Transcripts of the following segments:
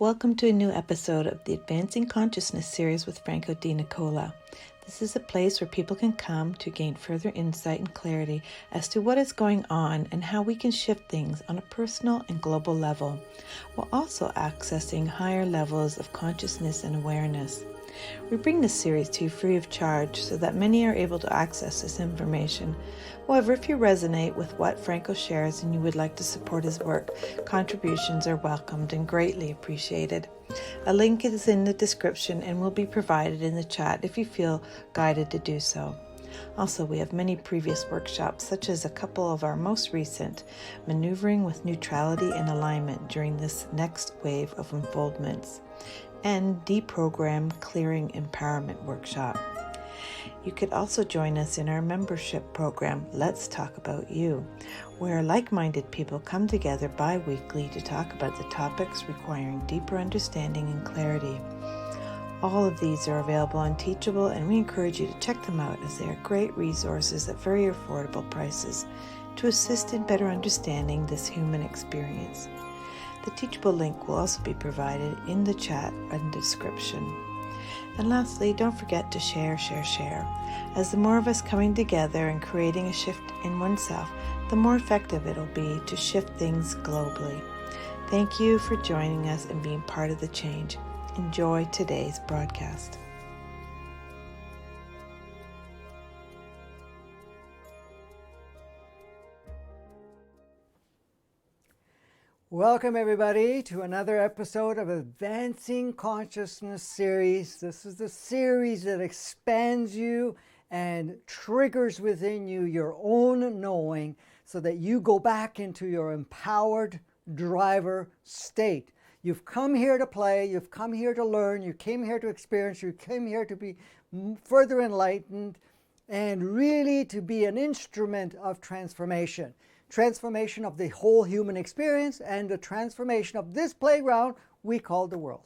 Welcome to a new episode of the Advancing Consciousness series with Franco Di Nicola. This is a place where people can come to gain further insight and clarity as to what is going on and how we can shift things on a personal and global level, while also accessing higher levels of consciousness and awareness. We bring this series to you free of charge so that many are able to access this information. However, if you resonate with what Franco shares and you would like to support his work, contributions are welcomed and greatly appreciated. A link is in the description and will be provided in the chat if you feel guided to do so. Also, we have many previous workshops, such as a couple of our most recent, Maneuvering with Neutrality and Alignment during this next wave of unfoldments, and Deprogram Clearing Empowerment Workshop. You could also join us in our membership program, Let's Talk About You, where like-minded people come together bi-weekly to talk about the topics requiring deeper understanding and clarity. All of these are available on Teachable, and we encourage you to check them out as they are great resources at very affordable prices to assist in better understanding this human experience. The Teachable link will also be provided in the chat and description. And lastly, don't forget to share. As the more of us coming together and creating a shift in oneself, the more effective it'll be to shift things globally. Thank you for joining us and being part of the change. Enjoy today's broadcast. Welcome everybody to another episode of Advancing Consciousness series. This is the series that expands you and triggers within you your own knowing so that you go back into your empowered driver state. You've come here to play, you've come here to learn, you came here to experience, you came here to be further enlightened and really to be an instrument of transformation. Transformation of the whole human experience and the transformation of this playground we call the world.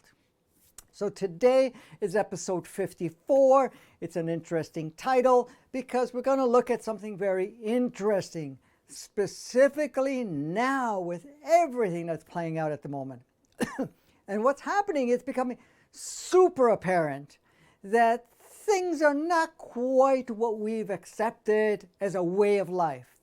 So today is episode 54. It's an interesting title because we're going to look at something very interesting, specifically now with everything that's playing out at the moment. And what's happening is becoming super apparent that things are not quite what we've accepted as a way of life.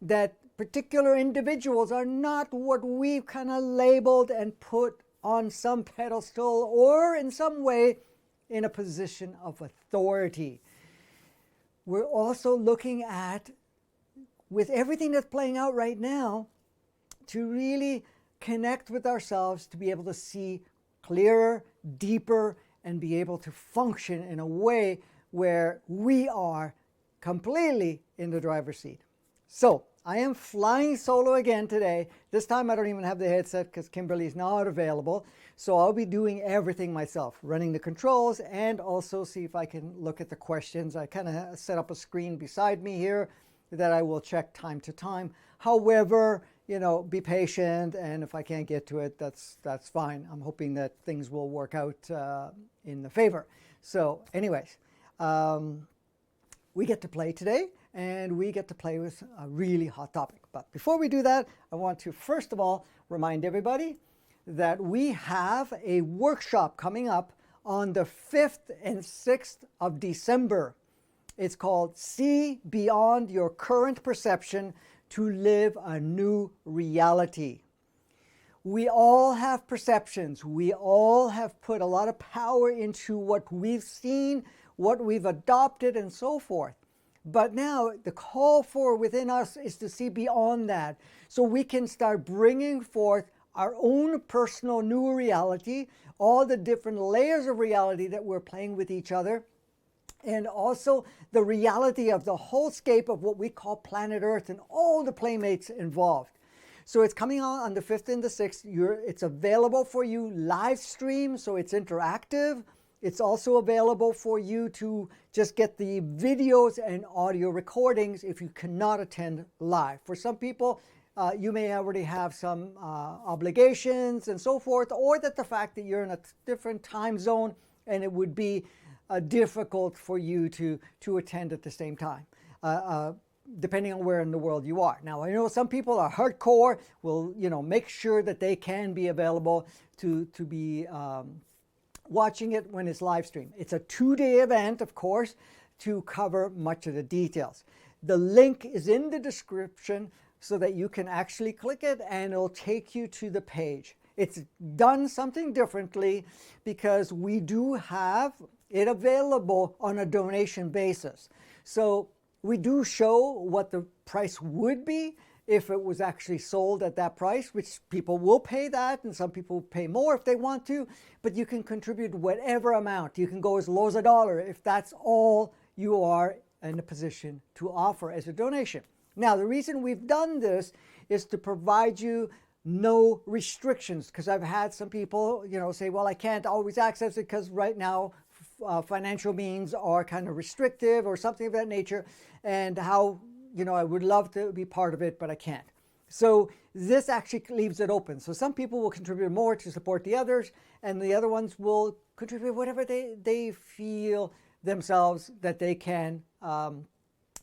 That particular individuals are not what we've kind of labeled and put on some pedestal or in some way in a position of authority. We're also looking at, with everything that's playing out right now, to really connect with ourselves, to be able to see clearer, deeper, and be able to function in a way where we are completely in the driver's seat. So, I am flying solo again today. This time I don't even have the headset because Kimberly's not available. So I'll be doing everything myself, running the controls and also see if I can look at the questions. I kind of set up a screen beside me here that I will check time to time. However, be patient, and if I can't get to it, that's fine. I'm hoping that things will work out in the favor. So anyways, we get to play today. And we get to play with a really hot topic. But before we do that, I want to first of all remind everybody that we have a workshop coming up on the 5th and 6th of December. It's called See Beyond Your Current Perception to Live a New Reality. We all have perceptions. We all have put a lot of power into what we've seen, what we've adopted, and so forth. But now the call for within us is to see beyond that, so we can start bringing forth our own personal new reality, all the different layers of reality that we're playing with each other, and also the reality of the whole scape of what we call planet Earth and all the playmates involved. So it's coming on the 5th and the 6th. It's available for you live stream, so it's interactive. It's also available for you to just get the videos and audio recordings if you cannot attend live. For some people, you may already have some obligations and so forth, or that the fact that you're in a different time zone and it would be difficult for you to attend at the same time. depending on where in the world you are. Now, I know some people are hardcore, will, make sure that they can be available to be watching it when it's live streamed. It's a 2-day event, of course, to cover much of the details. The link is in the description so that you can actually click it and it'll take you to the page. It's done something differently because we do have it available on a donation basis. So we do show what the price would be if it was actually sold at that price, which people will pay that, and some people pay more if they want to, but you can contribute whatever amount. You can go as low as $1 if that's all you are in a position to offer as a donation. Now, the reason we've done this is to provide you no restrictions, because I've had some people, say, well, I can't always access it because right now financial means are kind of restrictive or something of that nature, and how, I would love to be part of it, but I can't. So this actually leaves it open. So some people will contribute more to support the others, and the other ones will contribute whatever they feel themselves that they can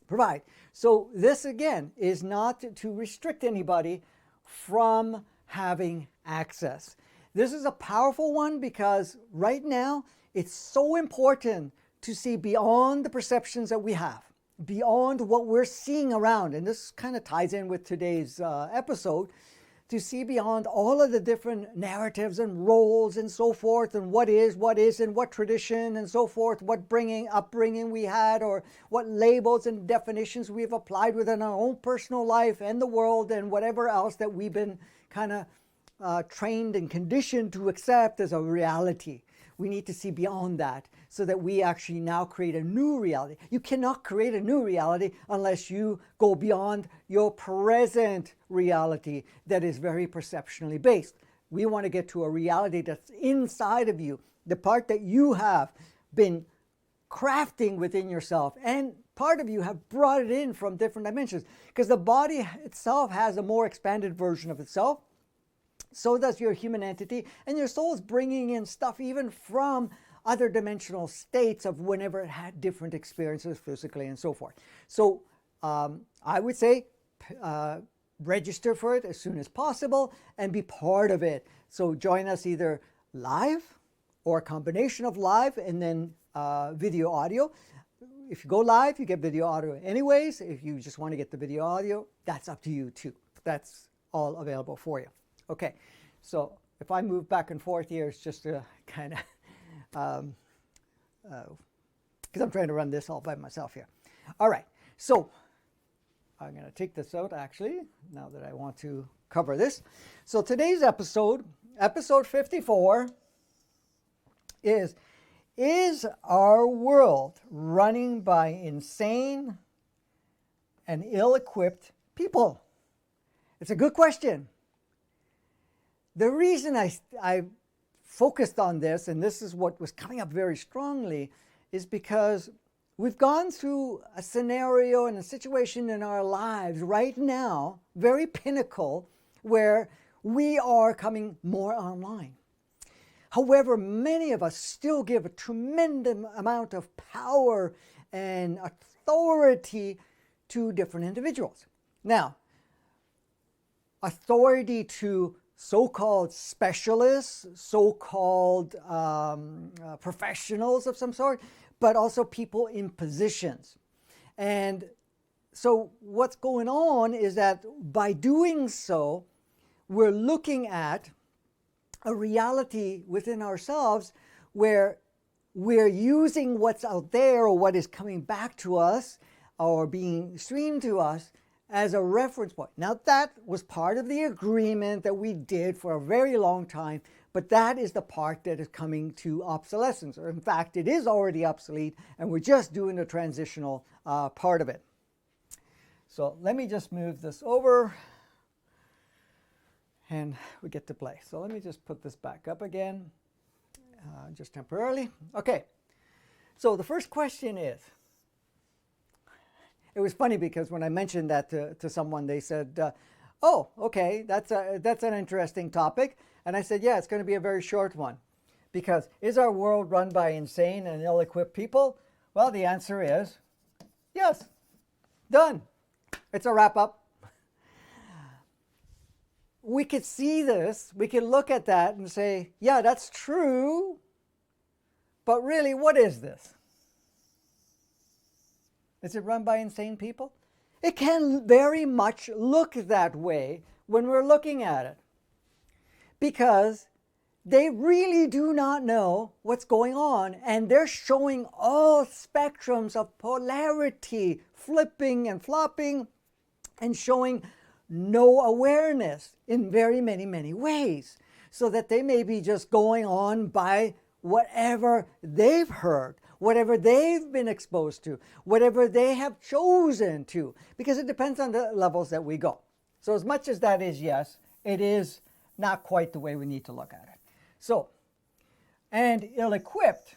provide. So this, again, is not to restrict anybody from having access. This is a powerful one because right now it's so important to see beyond the perceptions that we have, beyond what we're seeing around. And this kind of ties in with today's episode, to see beyond all of the different narratives and roles and so forth, and what isn't, what tradition and so forth, what upbringing we had, or what labels and definitions we've applied within our own personal life and the world and whatever else that we've been kind of trained and conditioned to accept as a reality. We need to see beyond that so that we actually now create a new reality. You cannot create a new reality unless you go beyond your present reality that is very perceptionally based. We want to get to a reality that's inside of you, the part that you have been crafting within yourself, and part of you have brought it in from different dimensions, because the body itself has a more expanded version of itself. So does your human entity, and your soul is bringing in stuff even from other dimensional states of whenever it had different experiences physically and so forth. So I would say register for it as soon as possible and be part of it. So join us either live or a combination of live and then video audio. If you go live, you get video audio anyways. If you just want to get the video audio, that's up to you too. That's all available for you. Okay, so if I move back and forth here, it's just to kind of, because I'm trying to run this all by myself here. All right, so I'm going to take this out actually, now that I want to cover this. So today's episode, episode 54, is our world running by insane and ill-equipped people? It's a good question. The reason I focused on this, and this is what was coming up very strongly, is because we've gone through a scenario and a situation in our lives right now, very pinnacle, where we are coming more online. However, many of us still give a tremendous amount of power and authority to different individuals. Now, authority to so-called specialists, so-called professionals of some sort, but also people in positions. And so what's going on is that by doing so, we're looking at a reality within ourselves where we're using what's out there or what is coming back to us or being streamed to us as a reference point. Now, that was part of the agreement that we did for a very long time, but that is the part that is coming to obsolescence. Or in fact, it is already obsolete, and we're just doing the transitional part of it. So let me just move this over, and we get to play. So let me just put this back up again, just temporarily. Okay, so the first question is, it was funny because when I mentioned that to someone, they said, oh, okay, that's an interesting topic. And I said, yeah, it's going to be a very short one. Because is our world run by insane and ill-equipped people? Well, the answer is yes. Done. it's a wrap up. We could see this, we could look at that and say, yeah, that's true, but really, what is this? Is it run by insane people? It can very much look that way when we're looking at it, because they really do not know what's going on, and they're showing all spectrums of polarity, flipping and flopping, and showing no awareness in very many ways, so that they may be just going on by whatever they've heard, whatever they've been exposed to, whatever they have chosen to, because it depends on the levels that we go. So as much as that is yes, it is not quite the way we need to look at it. So, and ill-equipped.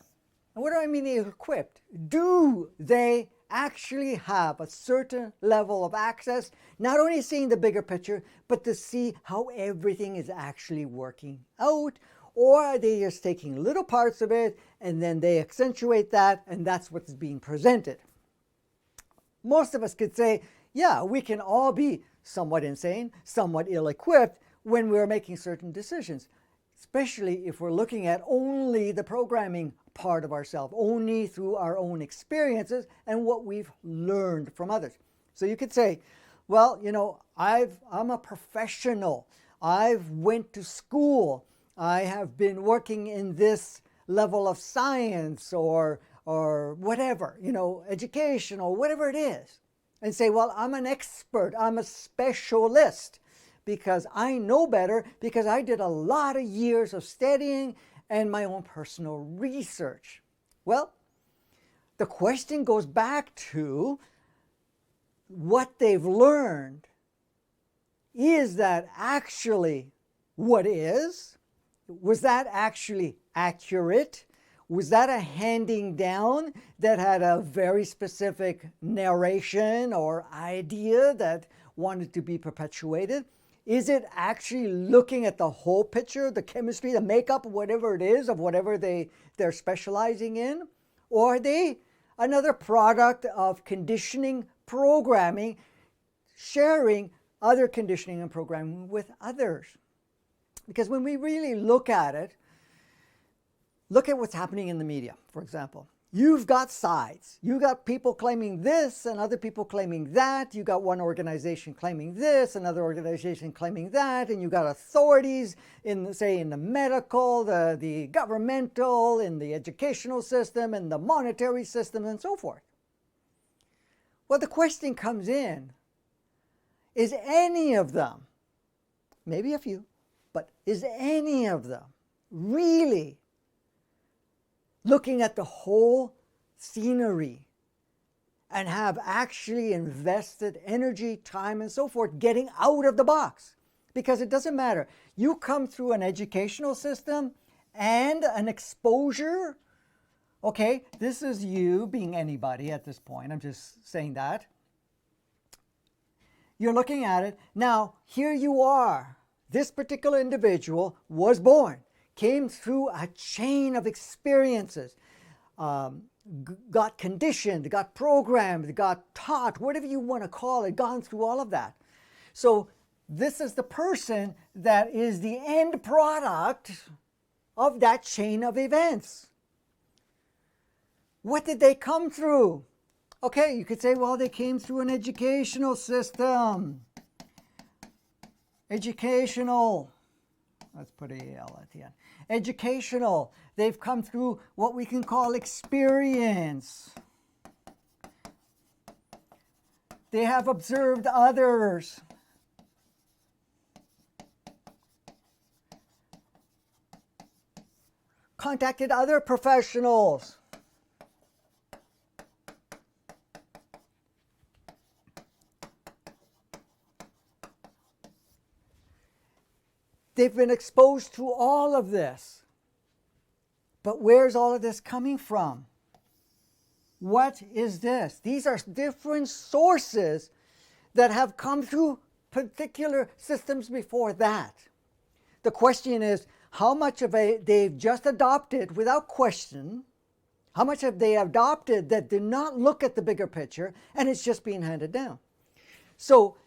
And what do I mean ill-equipped? Do they actually have a certain level of access, not only seeing the bigger picture, but to see how everything is actually working out? Or are they just taking little parts of it and then they accentuate that, and that's what's being presented? Most of us could say, yeah, we can all be somewhat insane, somewhat ill-equipped when we're making certain decisions, especially if we're looking at only the programming part of ourselves, only through our own experiences and what we've learned from others. So you could say, well, you know, I'm a professional. I've went to school. I have been working in this level of science or whatever, you know, education or whatever it is. And say, well, I'm an expert. I'm a specialist because I know better, because I did a lot of years of studying and my own personal research. Well, the question goes back to what they've learned. Is that actually what is? Was that actually accurate? Was that a handing down that had a very specific narration or idea that wanted to be perpetuated? Is it actually looking at the whole picture, the chemistry, the makeup, whatever it is, of whatever they're specializing in? Or are they another product of conditioning, programming, sharing other conditioning and programming with others? Because when we really look at it, look at what's happening in the media, for example. You've got sides. You got people claiming this and other people claiming that. You got one organization claiming this, another organization claiming that, and you got authorities in, say, in the medical, the governmental, in the educational system, in the monetary system, and so forth. Well, the question comes in, is any of them, maybe a few, but is any of them really looking at the whole scenery and have actually invested energy, time, and so forth getting out of the box? Because it doesn't matter. You come through an educational system and an exposure. Okay, this is you being anybody at this point. I'm just saying that. You're looking at it. Now, here you are. This particular individual was born, came through a chain of experiences, got conditioned, got programmed, got taught, whatever you want to call it, gone through all of that. So this is the person that is the end product of that chain of events. What did they come through? Okay, you could say, well, they came through an educational system. Educational. Let's put a L at the end. Educational. They've come through what we can call experience. They have observed others. Contacted other professionals. They've been exposed to all of this. But where's all of this coming from? What is this? These are different sources that have come through particular systems before that. The question is, how much of it they've just adopted without question? How much have they adopted that did not look at the bigger picture and it's just being handed down? So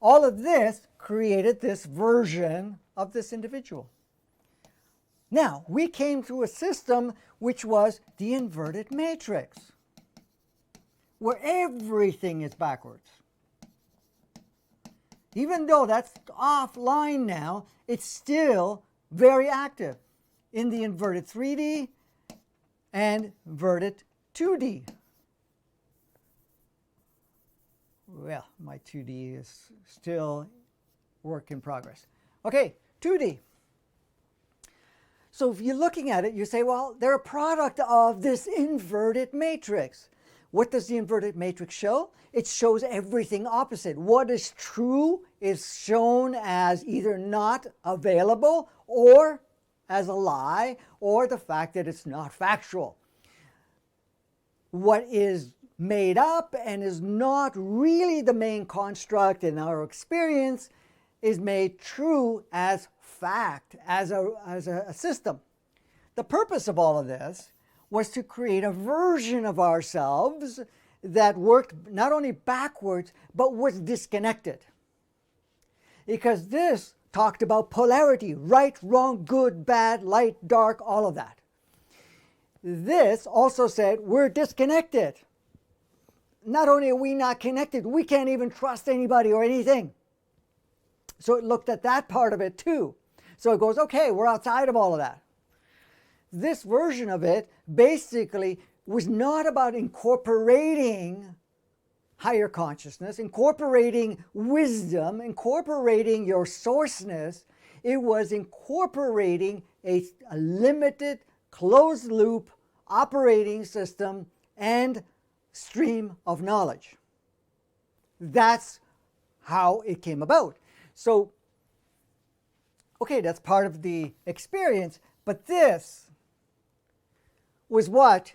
all of this created this version of this individual. Now, we came through a system which was the inverted matrix, where everything is backwards. Even though that's offline now, it's still very active in the inverted 3D and inverted 2D. Well, my 2D is still work in progress. Okay, 2D. So if you're looking at it, you say, well, they're a product of this inverted matrix. What does the inverted matrix show? It shows everything opposite. What is true is shown as either not available or as a lie, or the fact that it's not factual. What is made up and is not really the main construct in our experience is made true as fact, as a system. The purpose of all of this was to create a version of ourselves that worked not only backwards, but was disconnected. Because this talked about polarity, right, wrong, good, bad, light, dark, all of that. This also said we're disconnected. Not only are we not connected, we can't even trust anybody or anything. So it looked at that part of it too. So it goes, okay, we're outside of all of that. This version of it basically was not about incorporating higher consciousness, incorporating wisdom, incorporating your sourceness. It was incorporating a limited, closed loop operating system and stream of knowledge. That's how it came about. So, okay, that's part of the experience, but this was what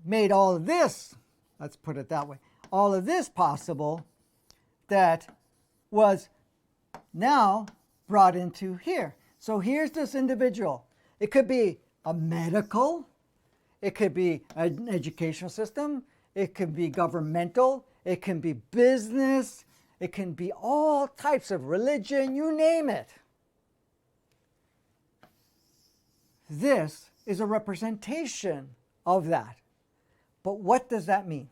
made all of this, let's put it that way, all of this possible, that was now brought into here. So here's this individual. It could be a medical, it could be an educational system, it could be governmental, it can be business, it can be all types of religion, you name it. This is a representation of that. But what does that mean?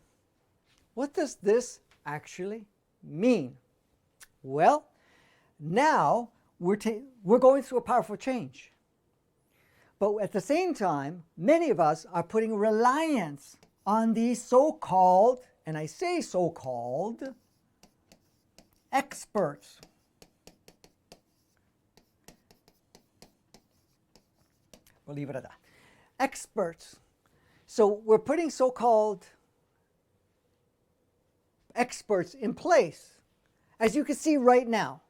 What does this actually mean? Well, now we're going through a powerful change. But at the same time, many of us are putting reliance on these so-called, and I say so-called, experts. We'll leave it at that. Experts. So we're putting so-called experts in place. As you can see right now,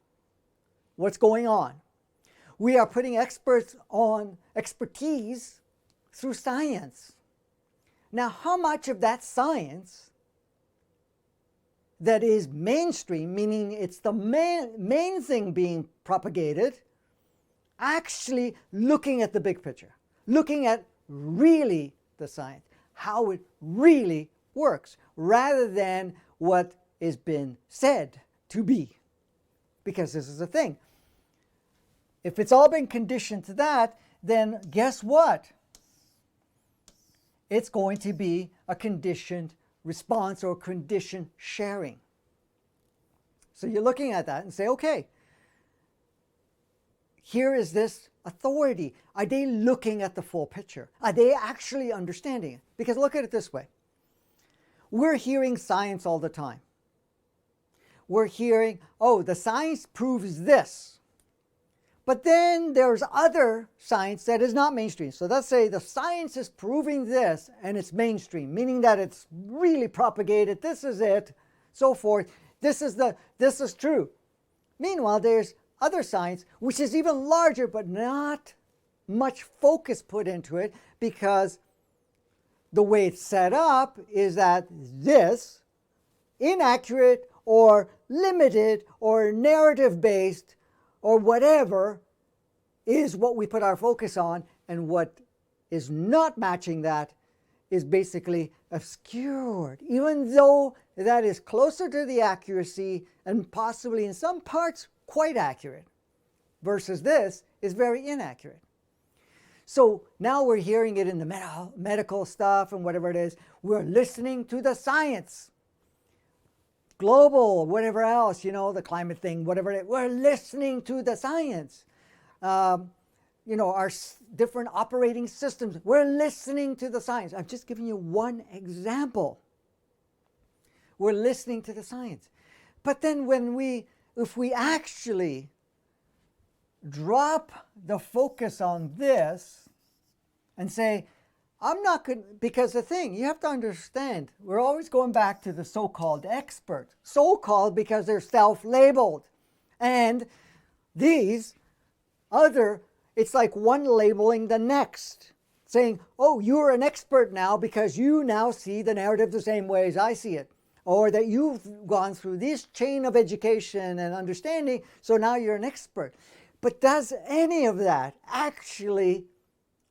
what's going on. We are putting experts on expertise through science. Now, how much of that science that is mainstream, meaning it's the main thing being propagated, actually looking at the big picture, looking at really the science, how it really works, rather than what has been said to be. Because this is the thing. If it's all been conditioned to that, then guess what? It's going to be a conditioned response or conditioned sharing. So you're looking at that and say, okay, here is this authority. Are they looking at the full picture? Are they actually understanding it? Because look at it this way. We're hearing science all the time. We're hearing, oh, the science proves this. But then there's other science that is not mainstream. So let's say the science is proving this and it's mainstream, meaning that it's really propagated. This is it, so forth. This is true. Meanwhile, there's other science which is even larger but not much focus put into it, because the way it's set up is that this inaccurate or limited or narrative based or whatever is what we put our focus on, and what is not matching that is basically obscured, even though that is closer to the accuracy and possibly in some parts quite accurate, versus this is very inaccurate. So now we're hearing it in the medical stuff and whatever it is. We're listening to the science, global, whatever else, the climate thing, whatever it is. We're listening to the science. Our different operating systems. We're listening to the science. I'm just giving you one example. We're listening to the science. But then if we actually drop the focus on this and say, I'm not going to, because the thing, you have to understand, we're always going back to the so-called expert. So-called because they're self-labeled. And these other, it's like one labeling the next, saying, oh, you're an expert now because you now see the narrative the same way as I see it. Or that you've gone through this chain of education and understanding, so now you're an expert. But does any of that actually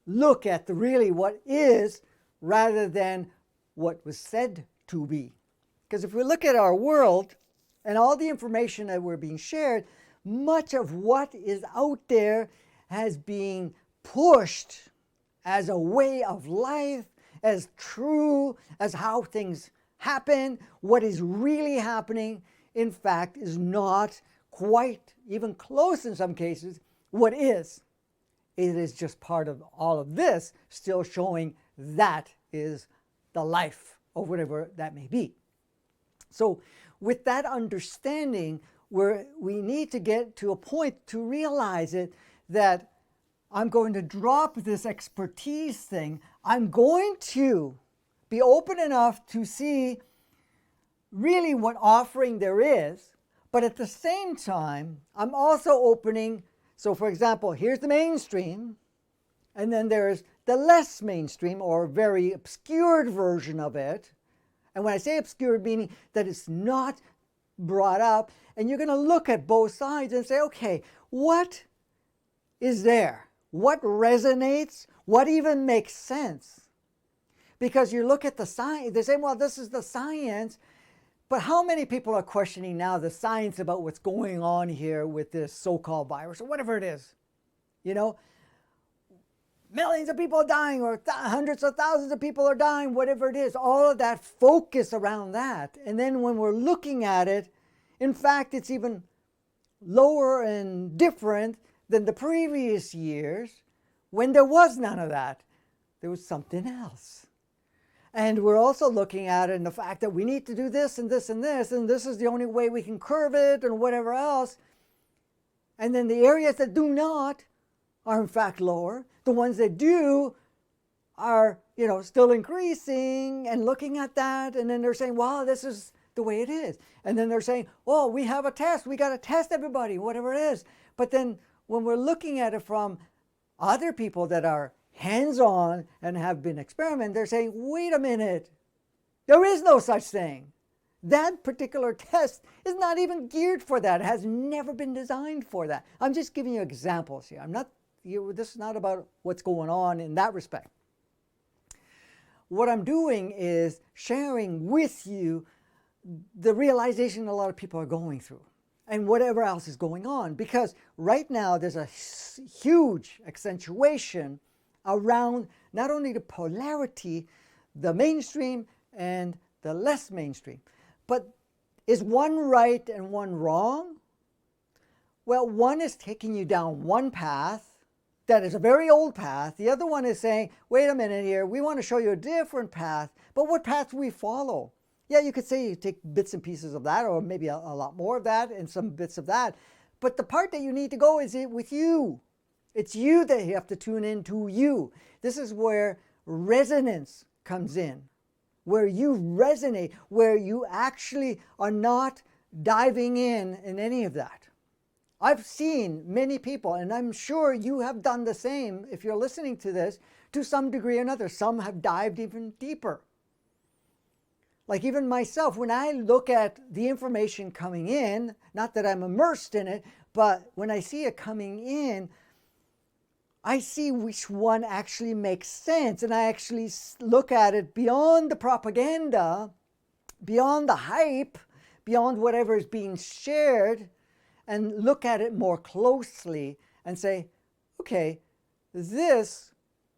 look at really what is rather than what was said to be? Because if we look at our world and all the information that we're being shared, much of what is out there has been pushed as a way of life, as true, as how things happen. What is really happening, in fact, is not quite even close in some cases what is. It is just part of all of this still showing that is the life or whatever that may be. So with that understanding, we need to get to a point to realize it, that I'm going to drop this expertise thing. I'm going to be open enough to see really what offering there is, but at the same time, I'm also opening. So for example, here's the mainstream, and then there's the less mainstream or very obscured version of it. And when I say obscured, meaning that it's not brought up, and you're going to look at both sides and say, okay, what is there? What resonates? What even makes sense? Because you look at the science, they say, well, this is the science. But how many people are questioning now the science about what's going on here with this so-called virus or whatever it is? Millions of people are dying, or hundreds of thousands of people are dying, whatever it is. All of that focus around that. And then when we're looking at it, in fact, it's even lower and different than the previous years when there was none of that. There was something else. And we're also looking at it in the fact that we need to do this and this and this, and this is the only way we can curve it and whatever else. And then the areas that do not are in fact lower. The ones that do are, still increasing, and looking at that, and then they're saying, wow, this is the way it is. And then they're saying, oh, we have a test. We got to test everybody, whatever it is. But then when we're looking at it from other people that are hands-on and have been experimenting, they're saying, wait a minute, there is no such thing. That particular test is not even geared for that. It has never been designed for that. I'm just giving you examples here. This is not about what's going on in that respect. What I'm doing is sharing with you the realization a lot of people are going through and whatever else is going on. Because right now there's a huge accentuation around not only the polarity, the mainstream and the less mainstream. But is one right and one wrong? Well, one is taking you down one path that is a very old path. The other one is saying, wait a minute here, we want to show you a different path. But what path do we follow? Yeah, you could say you take bits and pieces of that, or maybe a lot more of that and some bits of that. But the part that you need to go is it with you. It's you that you have to tune into you. This is where resonance comes in, where you resonate, where you actually are not diving in any of that. I've seen many people, and I'm sure you have done the same if you're listening to this, to some degree or another. Some have dived even deeper. Like even myself, when I look at the information coming in, not that I'm immersed in it, but when I see it coming in, I see which one actually makes sense, and I actually look at it beyond the propaganda, beyond the hype, beyond whatever is being shared, and look at it more closely and say, okay, this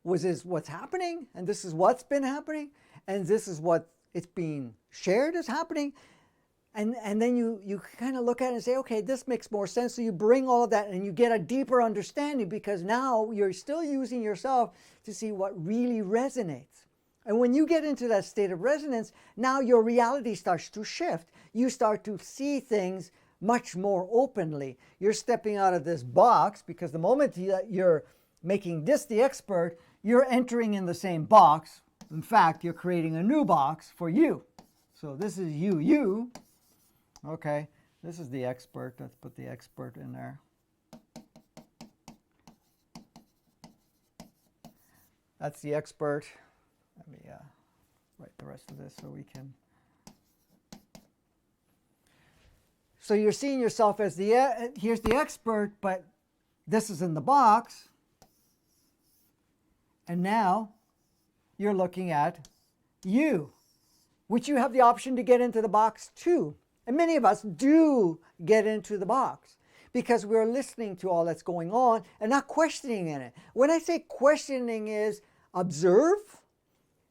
is what's happening, and this is what's been happening, and this is what it's being shared as happening. And then you kind of look at it and say, okay, this makes more sense. So you bring all of that and you get a deeper understanding, because now you're still using yourself to see what really resonates. And when you get into that state of resonance, now your reality starts to shift. You start to see things much more openly. You're stepping out of this box, because the moment you're making this the expert, you're entering in the same box. In fact, you're creating a new box for you. So this is you. Okay, this is the expert. Let's put the expert in there. That's the expert. Let me write the rest of this so we can. So you're seeing yourself as here's the expert, but this is in the box. And now you're looking at you, which you have the option to get into the box too. And many of us do get into the box because we're listening to all that's going on and not questioning in it. When I say questioning is observe,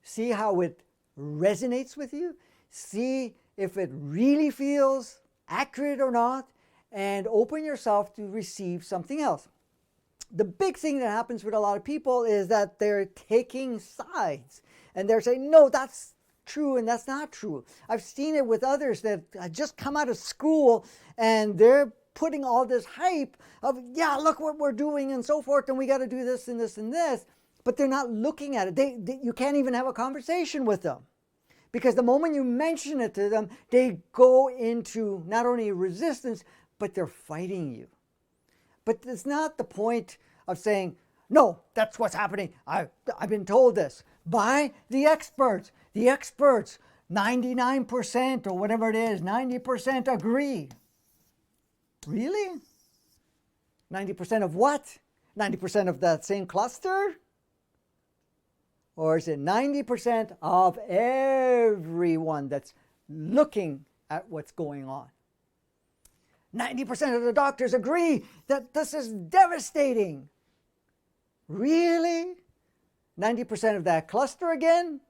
see how it resonates with you, see if it really feels accurate or not, and open yourself to receive something else. The big thing that happens with a lot of people is that they're taking sides and they're saying, no, that's true and that's not true. I've seen it with others that just come out of school and they're putting all this hype of, yeah, look what we're doing and so forth, and we got to do this and this and this, but they're not looking at it. You can't even have a conversation with them, because the moment you mention it to them, they go into not only resistance, but they're fighting you. But it's not the point of saying, no, that's what's happening. I've been told this by the experts. The experts, 99% or whatever it is, 90% agree. Really? 90% of what? 90% of that same cluster? Or is it 90% of everyone that's looking at what's going on? 90% of the doctors agree that this is devastating. Really? 90% of that cluster again?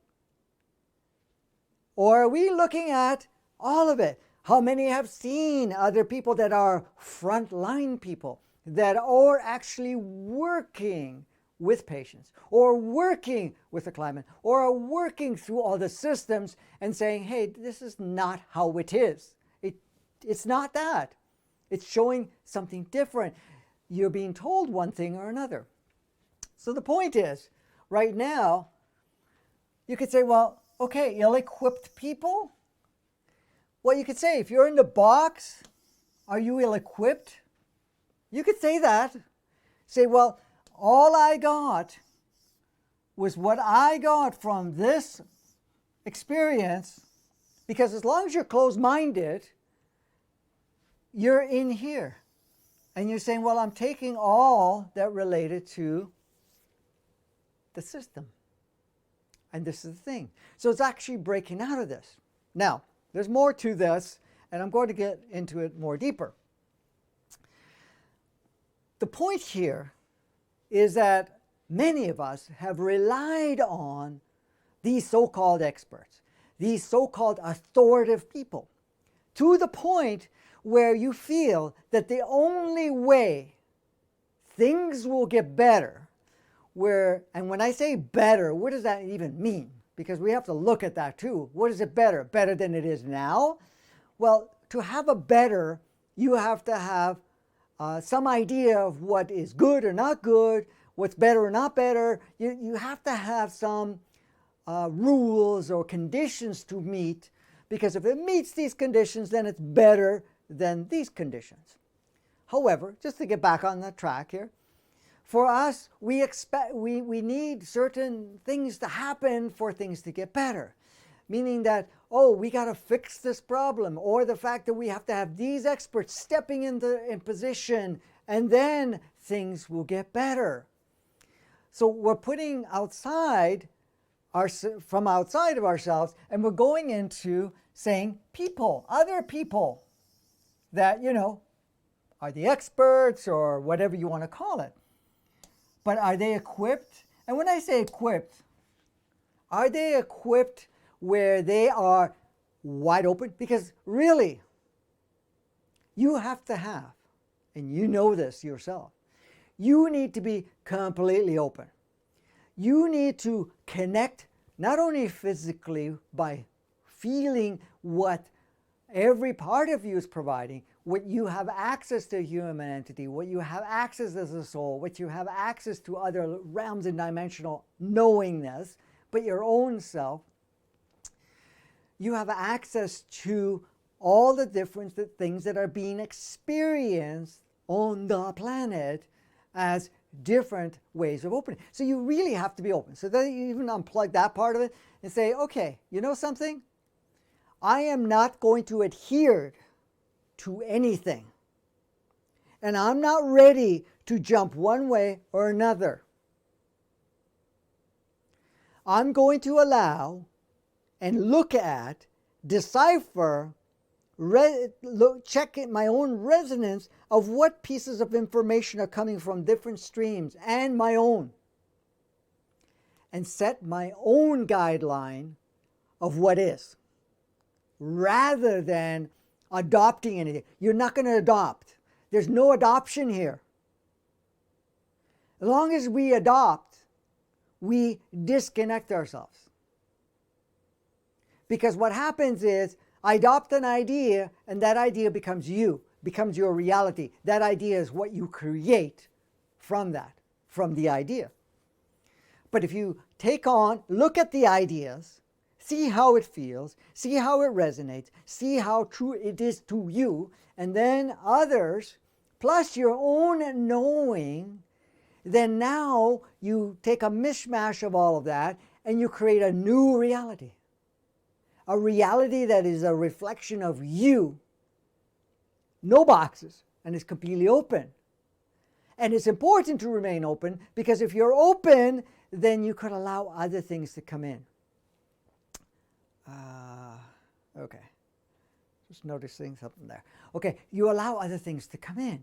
Or are we looking at all of it? How many have seen other people that are frontline people that are actually working with patients or working with the client or are working through all the systems and saying, hey, this is not how it is. It's not that. It's showing something different. You're being told one thing or another. So the point is, right now, you could say, well, okay, ill-equipped people? Well, you could say, if you're in the box, are you ill-equipped? You could say that. Say, well, all I got was what I got from this experience, because as long as you're closed-minded, you're in here. And you're saying, well, I'm taking all that related to the system. And this is the thing. So it's actually breaking out of this. Now, there's more to this, and I'm going to get into it more deeper. The point here is that many of us have relied on these so-called experts, these so-called authoritative people, to the point where you feel that the only way things will get better, and when I say better, what does that even mean? Because we have to look at that too. What is it better? Better than it is now? Well, to have a better, you have to have some idea of what is good or not good, what's better or not better. You have to have some rules or conditions to meet, because if it meets these conditions, then it's better than these conditions. However, just to get back on the track here, for us, we need certain things to happen for things to get better. Meaning that, oh, we got to fix this problem, or the fact that we have to have these experts stepping in position, and then things will get better. So we're putting outside from outside of ourselves, and we're going into saying people, other people that, are the experts or whatever you want to call it. But are they equipped? And when I say equipped, are they equipped where they are wide open? Because really, you have to have, and you know this yourself, you need to be completely open. You need to connect not only physically by feeling what every part of you is providing, what you have access to a human entity, what you have access as a soul, what you have access to other realms and dimensional knowingness, but your own self. You have access to all the different things that are being experienced on the planet as different ways of opening. So you really have to be open. So then you even unplug that part of it and say, okay, you know something? I am not going to adhere to anything. And I'm not ready to jump one way or another. I'm going to allow and look at, decipher, check my own resonance of what pieces of information are coming from different streams and my own. And set my own guideline of what is, rather than adopting anything. You're not going to adopt. There's no adoption here. As long as we adopt, we disconnect ourselves. Because what happens is, I adopt an idea, and that idea becomes you, becomes your reality. That idea is what you create from that, from the idea. But if you look at the ideas, see how it feels, see how it resonates, see how true it is to you, and then others, plus your own knowing, then now you take a mishmash of all of that and you create a new reality. A reality that is a reflection of you. No boxes, and it's completely open. And it's important to remain open, because if you're open, then you could allow other things to come in. Okay. Just noticing something there. Okay, you allow other things to come in.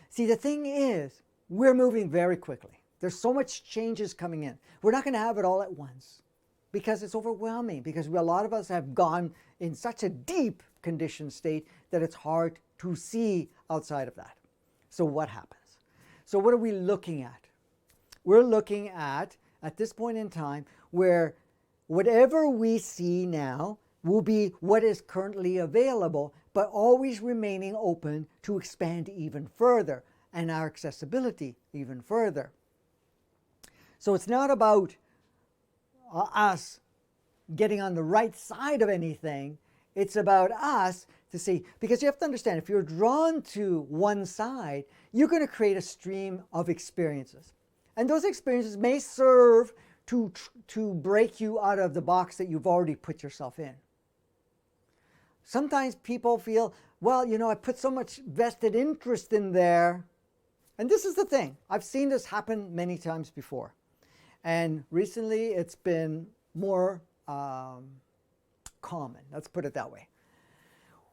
See, the thing is, we're moving very quickly. There's so much changes coming in. We're not going to have it all at once, because it's overwhelming, because a lot of us have gone in such a deep conditioned state that it's hard to see outside of that. So what happens? So what are we looking at? We're looking at this point in time, where whatever we see now will be what is currently available, but always remaining open to expand even further, and our accessibility even further. So it's not about us getting on the right side of anything. It's about us to see, because you have to understand, if you're drawn to one side, you're going to create a stream of experiences. And those experiences may serve to break you out of the box that you've already put yourself in. Sometimes people feel, well, I put so much vested interest in there. And this is the thing. I've seen this happen many times before. And recently it's been more common, let's put it that way,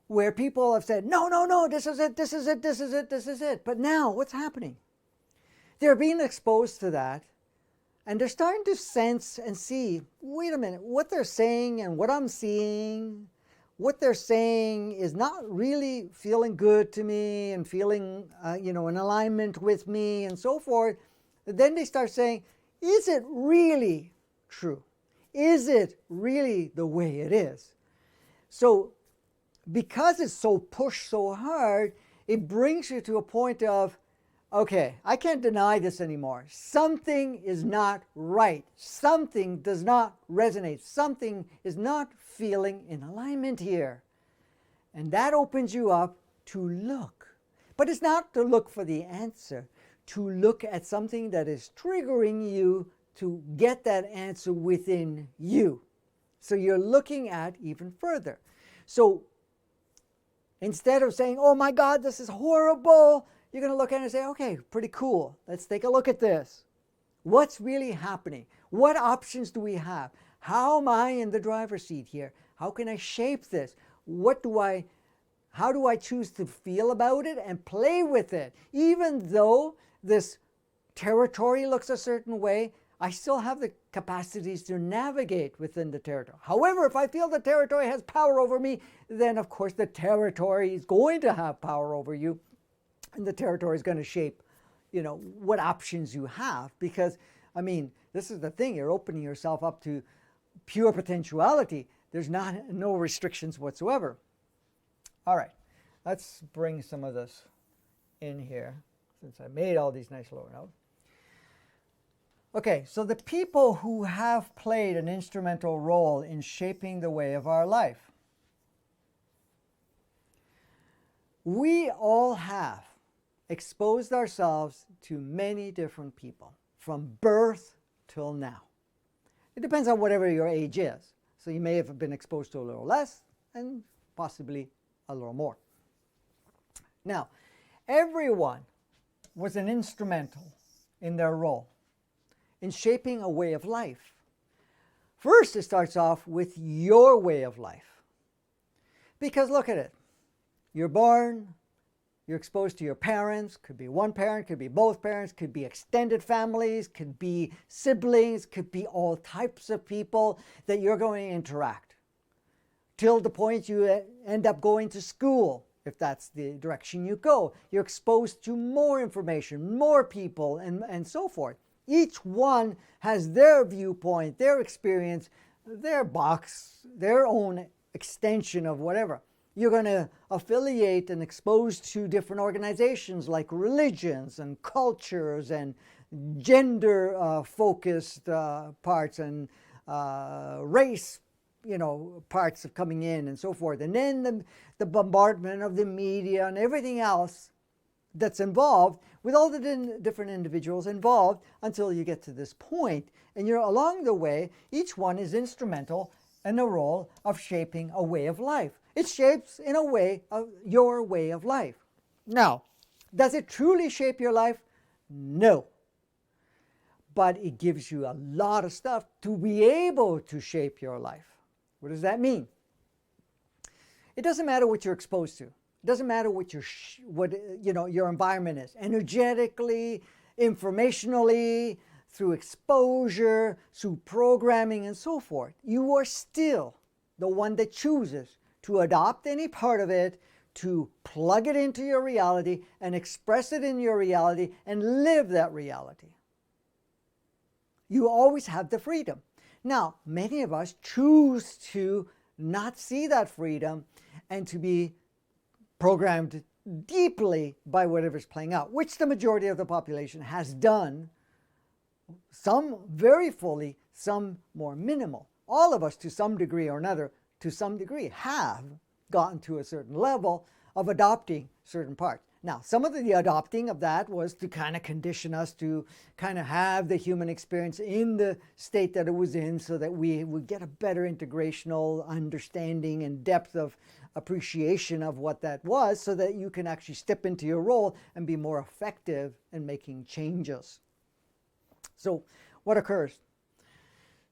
where people have said, no, this is it, this is it, this is it, this is it. But now what's happening? They're being exposed to that, and they're starting to sense and see, wait a minute, what they're saying and what I'm seeing, what they're saying is not really feeling good to me and feeling, in alignment with me and so forth. Then they start saying, is it really true? Is it really the way it is? So because it's so pushed so hard, it brings you to a point of, okay, I can't deny this anymore. Something is not right. Something does not resonate. Something is not feeling in alignment here. And that opens you up to look. But it's not to look for the answer, to look at something that is triggering you to get that answer within you. So you're looking at even further. So instead of saying, oh my God, this is horrible, you're going to look at it and say, okay, pretty cool. Let's take a look at this. What's really happening? What options do we have? How am I in the driver's seat here? How can I shape this? How do I choose to feel about it and play with it? Even though this territory looks a certain way, I still have the capacities to navigate within the territory. However, if I feel the territory has power over me, then of course the territory is going to have power over you, and the territory is going to shape, what options you have. Because, this is the thing, you're opening yourself up to pure potentiality. There's no restrictions whatsoever. All right, let's bring some of this in here, since I made all these nice lower notes. Okay, so the people who have played an instrumental role in shaping the way of our life. We all have exposed ourselves to many different people from birth till now. It depends on whatever your age is. So you may have been exposed to a little less and possibly a little more. Now, everyone was an instrumental in their role in shaping a way of life. First, it starts off with your way of life. Because look at it. You're born, you're exposed to your parents, could be one parent, could be both parents, could be extended families, could be siblings, could be all types of people that you're going to interact. Till the point you end up going to school, if that's the direction you go. You're exposed to more information, more people, and so forth. Each one has their viewpoint, their experience, their box, their own extension of whatever. You're going to affiliate and expose to different organizations like religions and cultures and gender-focused parts and race, parts of coming in and so forth. And then the bombardment of the media and everything else that's involved with all the different individuals involved until you get to this point. And you're along the way, each one is instrumental in the role of shaping a way of life. It shapes in a way of your way of life. Now, does it truly shape your life? No. But it gives you a lot of stuff to be able to shape your life. What does that mean? It doesn't matter what you're exposed to. It doesn't matter what your environment is. Energetically, informationally, through exposure, through programming and so forth. You are still the one that chooses to adopt any part of it, to plug it into your reality and express it in your reality and live that reality. You always have the freedom. Now, many of us choose to not see that freedom and to be programmed deeply by whatever's playing out, which the majority of the population has done, some very fully, some more minimal. All of us, to some degree or another, to some degree, have gotten to a certain level of adopting certain parts. Now, some of the adopting of that was to kind of condition us to kind of have the human experience in the state that it was in so that we would get a better integrational understanding and depth of appreciation of what that was so that you can actually step into your role and be more effective in making changes. So what occurs?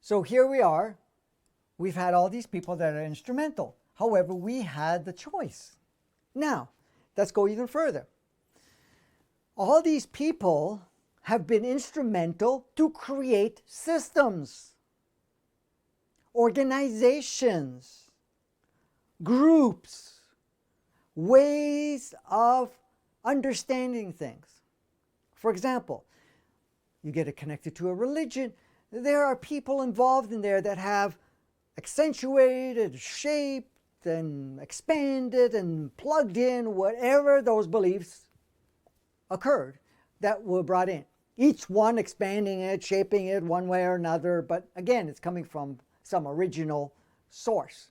So here we are. We've had all these people that are instrumental. However, we had the choice. Now, let's go even further. All these people have been instrumental to create systems, organizations, groups, ways of understanding things. For example, you get it connected to a religion. There are people involved in there that have accentuated, shaped, and expanded and plugged in whatever those beliefs occurred that were brought in. Each one expanding it, shaping it one way or another, but again, it's coming from some original source.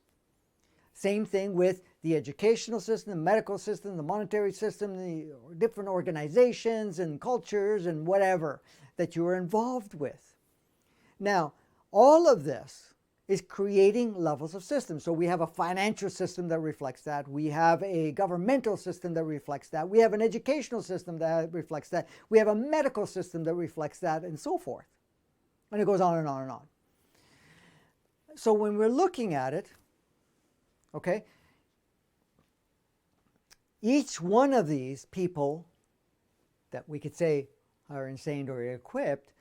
Same thing with the educational system, the medical system, the monetary system, the different organizations and cultures and whatever that you are involved with. Now, all of this is creating levels of systems. So we have a financial system that reflects that. We have a governmental system that reflects that. We have an educational system that reflects that. We have a medical system that reflects that, and so forth. And it goes on and on and on. So when we're looking at it, okay, each one of these people that we could say are insane or equipped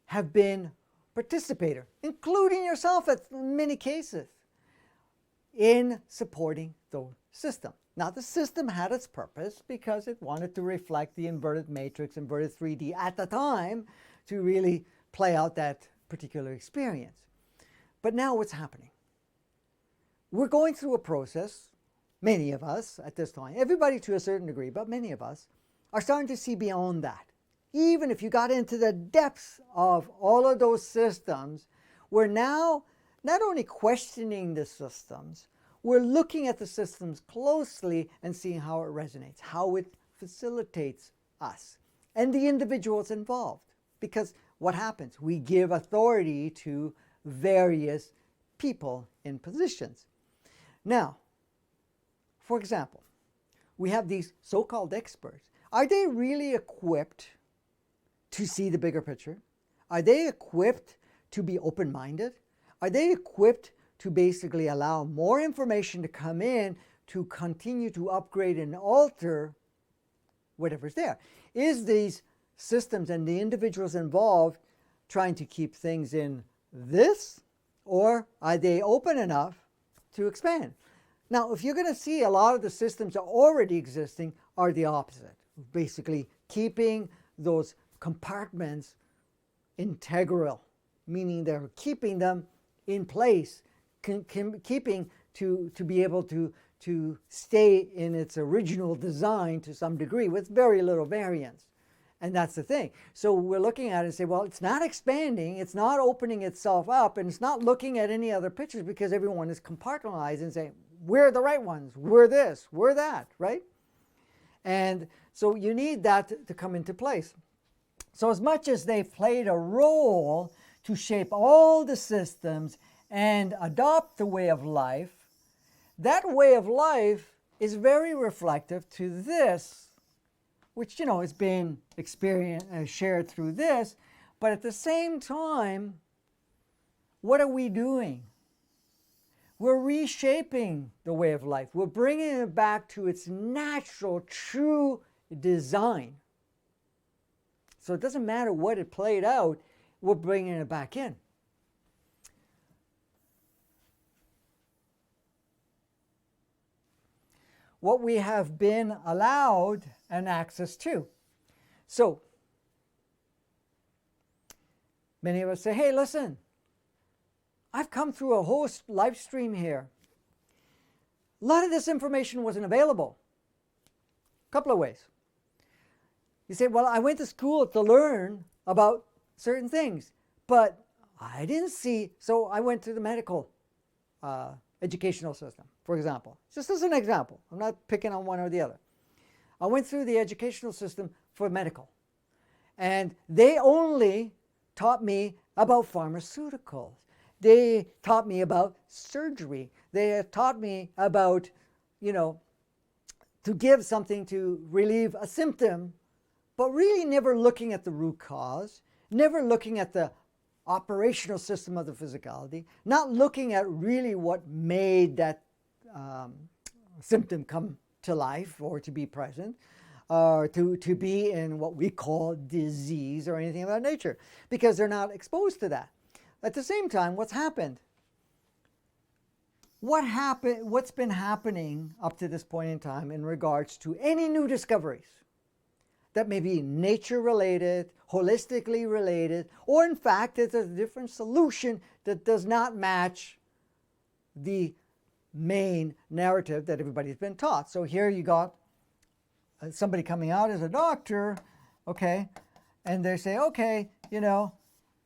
have been participator, including yourself in many cases, in supporting the system. Now, the system had its purpose because it wanted to reflect the inverted matrix, inverted 3D at the time to really play out that particular experience. But now what's happening? We're going through a process, many of us at this time, everybody to a certain degree, but many of us are starting to see beyond that. Even if you got into the depths of all of those systems, we're now not only questioning the systems, we're looking at the systems closely and seeing how it resonates, how it facilitates us and the individuals involved. Because what happens? We give authority to various people in positions. Now, for example, we have these so-called experts. Are they really equipped to see the bigger picture? Are they equipped to be open-minded? Are they equipped to basically allow more information to come in to continue to upgrade and alter whatever's there? Is these systems and the individuals involved trying to keep things in this, or are they open enough to expand? Now, if you're going to see, a lot of the systems that are already existing are the opposite, basically keeping those compartments integral, meaning they're keeping them in place, keeping to be able to stay in its original design to some degree with very little variance. And that's the thing. So we're looking at it and say, well, it's not expanding, it's not opening itself up, and it's not looking at any other pictures because everyone is compartmentalized and saying, we're the right ones, we're this, we're that, right? And so you need that to come into place. So as much as they've played a role to shape all the systems and adopt the way of life, that way of life is very reflective to this, which, you know, is being experienced and shared through this. But at the same time, what are we doing? We're reshaping the way of life. We're bringing it back to its natural, true design. So it doesn't matter what it played out, we're bringing it back in. What we have been allowed and access to. So, many of us say, hey, listen, I've come through a whole live stream here. A lot of this information wasn't available. A couple of ways. You say, well, I went to school to learn about certain things, but I didn't see, so I went to the medical educational system, for example. Just as an example. I'm not picking on one or the other. I went through the educational system for medical, and they only taught me about pharmaceuticals. They taught me about surgery. They taught me about, you know, to give something to relieve a symptom, but really never looking at the root cause, never looking at the operational system of the physicality, not looking at really what made that symptom come to life or to be present, or to be in what we call disease or anything of that nature, because they're not exposed to that. At the same time, what's happened? What's been happening up to this point in time in regards to any new discoveries that may be nature-related, holistically related, or in fact, it's a different solution that does not match the main narrative that everybody's been taught. So here you got somebody coming out as a doctor, okay, and they say, okay, you know,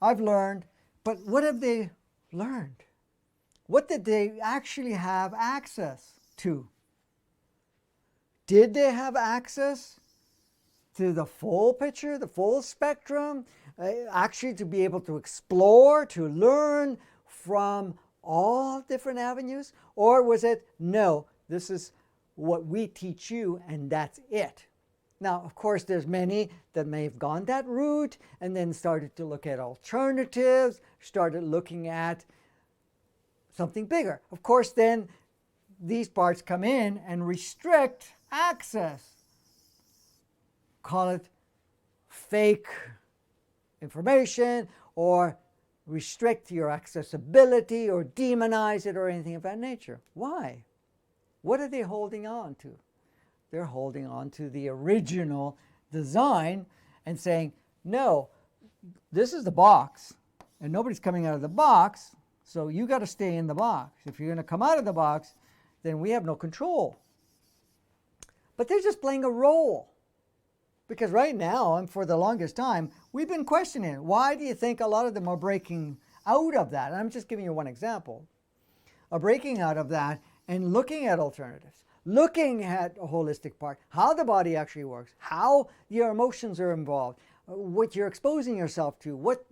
I've learned, but what have they learned? What did they actually have access to? Did they have access to the full picture, the full spectrum, actually to be able to explore, to learn from all different avenues? Or was it, no, this is what we teach you and that's it? Now, of course, there's many that may have gone that route and then started to look at alternatives, started looking at something bigger. Of course, then these parts come in and restrict access. Call it fake information, or restrict your accessibility, or demonize it, or anything of that nature. Why? What are they holding on to? They're holding on to the original design and saying, no, this is the box, and nobody's coming out of the box, so you got to stay in the box. If you're going to come out of the box, then we have no control. But they're just playing a role. Because right now, and for the longest time, we've been questioning, why do you think a lot of them are breaking out of that? And I'm just giving you one example. Are breaking out of that and looking at alternatives, looking at a holistic part, how the body actually works, how your emotions are involved, what you're exposing yourself to, what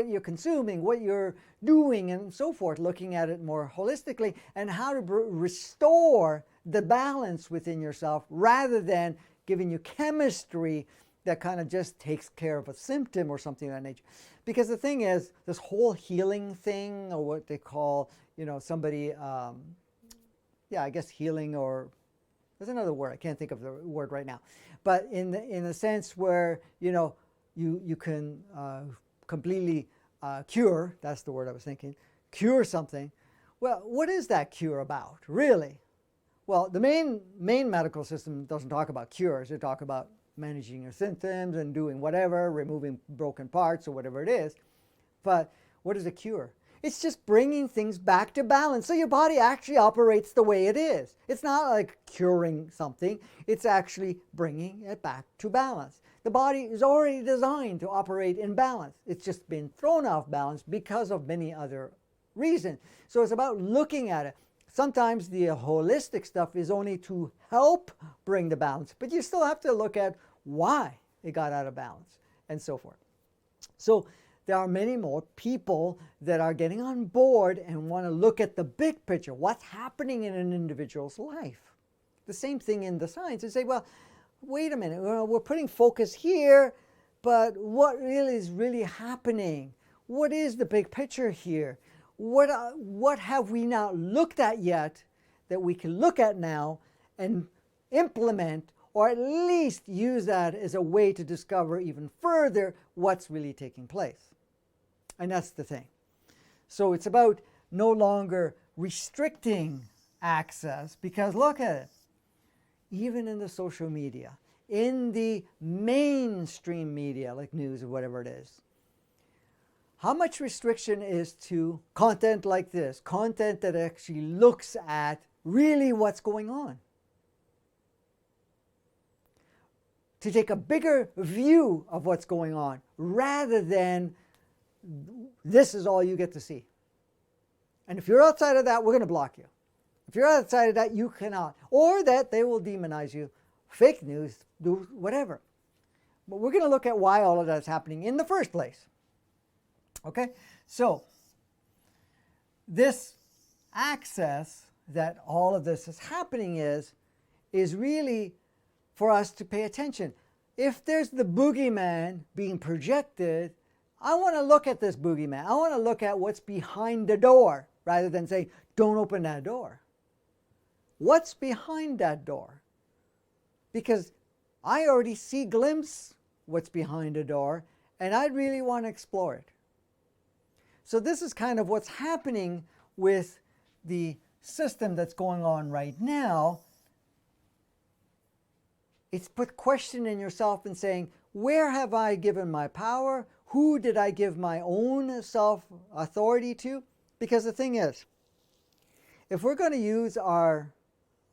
you're consuming, what you're doing, and so forth, looking at it more holistically, and how to restore the balance within yourself rather than giving you chemistry that kind of just takes care of a symptom or something of that nature. Because the thing is, this whole healing thing, or what they call, somebody, I guess healing, or there's another word, I can't think of the word right now. But in a sense where, you can completely cure, that's the word I was thinking, cure something. Well, what is that cure about, really? Well, the main medical system doesn't talk about cures. They talk about managing your symptoms and doing whatever, removing broken parts or whatever it is. But what is a cure? It's just bringing things back to balance so your body actually operates the way it is. It's not like curing something. It's actually bringing it back to balance. The body is already designed to operate in balance. It's just been thrown off balance because of many other reasons. So it's about looking at it. Sometimes the holistic stuff is only to help bring the balance, but you still have to look at why it got out of balance and so forth. So there are many more people that are getting on board and want to look at the big picture, what's happening in an individual's life. The same thing in the science, and say, well, wait a minute, we're putting focus here, but what really is really happening? What is the big picture here? What have we not looked at yet that we can look at now and implement, or at least use that as a way to discover even further what's really taking place? And that's the thing. So it's about no longer restricting access, because look at it. Even in the social media, in the mainstream media like news or whatever it is, how much restriction is to content like this, content that actually looks at really what's going on? To take a bigger view of what's going on rather than this is all you get to see. And if you're outside of that, we're going to block you. If you're outside of that, you cannot. Or that they will demonize you, fake news, do whatever. But we're going to look at why all of that's happening in the first place. Okay, so this access that all of this is happening is really for us to pay attention. If there's the boogeyman being projected, I want to look at this boogeyman. I want to look at what's behind the door rather than saying, don't open that door. What's behind that door? Because I already see glimpse what's behind the door, and I really want to explore it. So this is kind of what's happening with the system that's going on right now. It's put question in yourself and saying, where have I given my power? Who did I give my own self-authority to? Because the thing is, if we're going to use our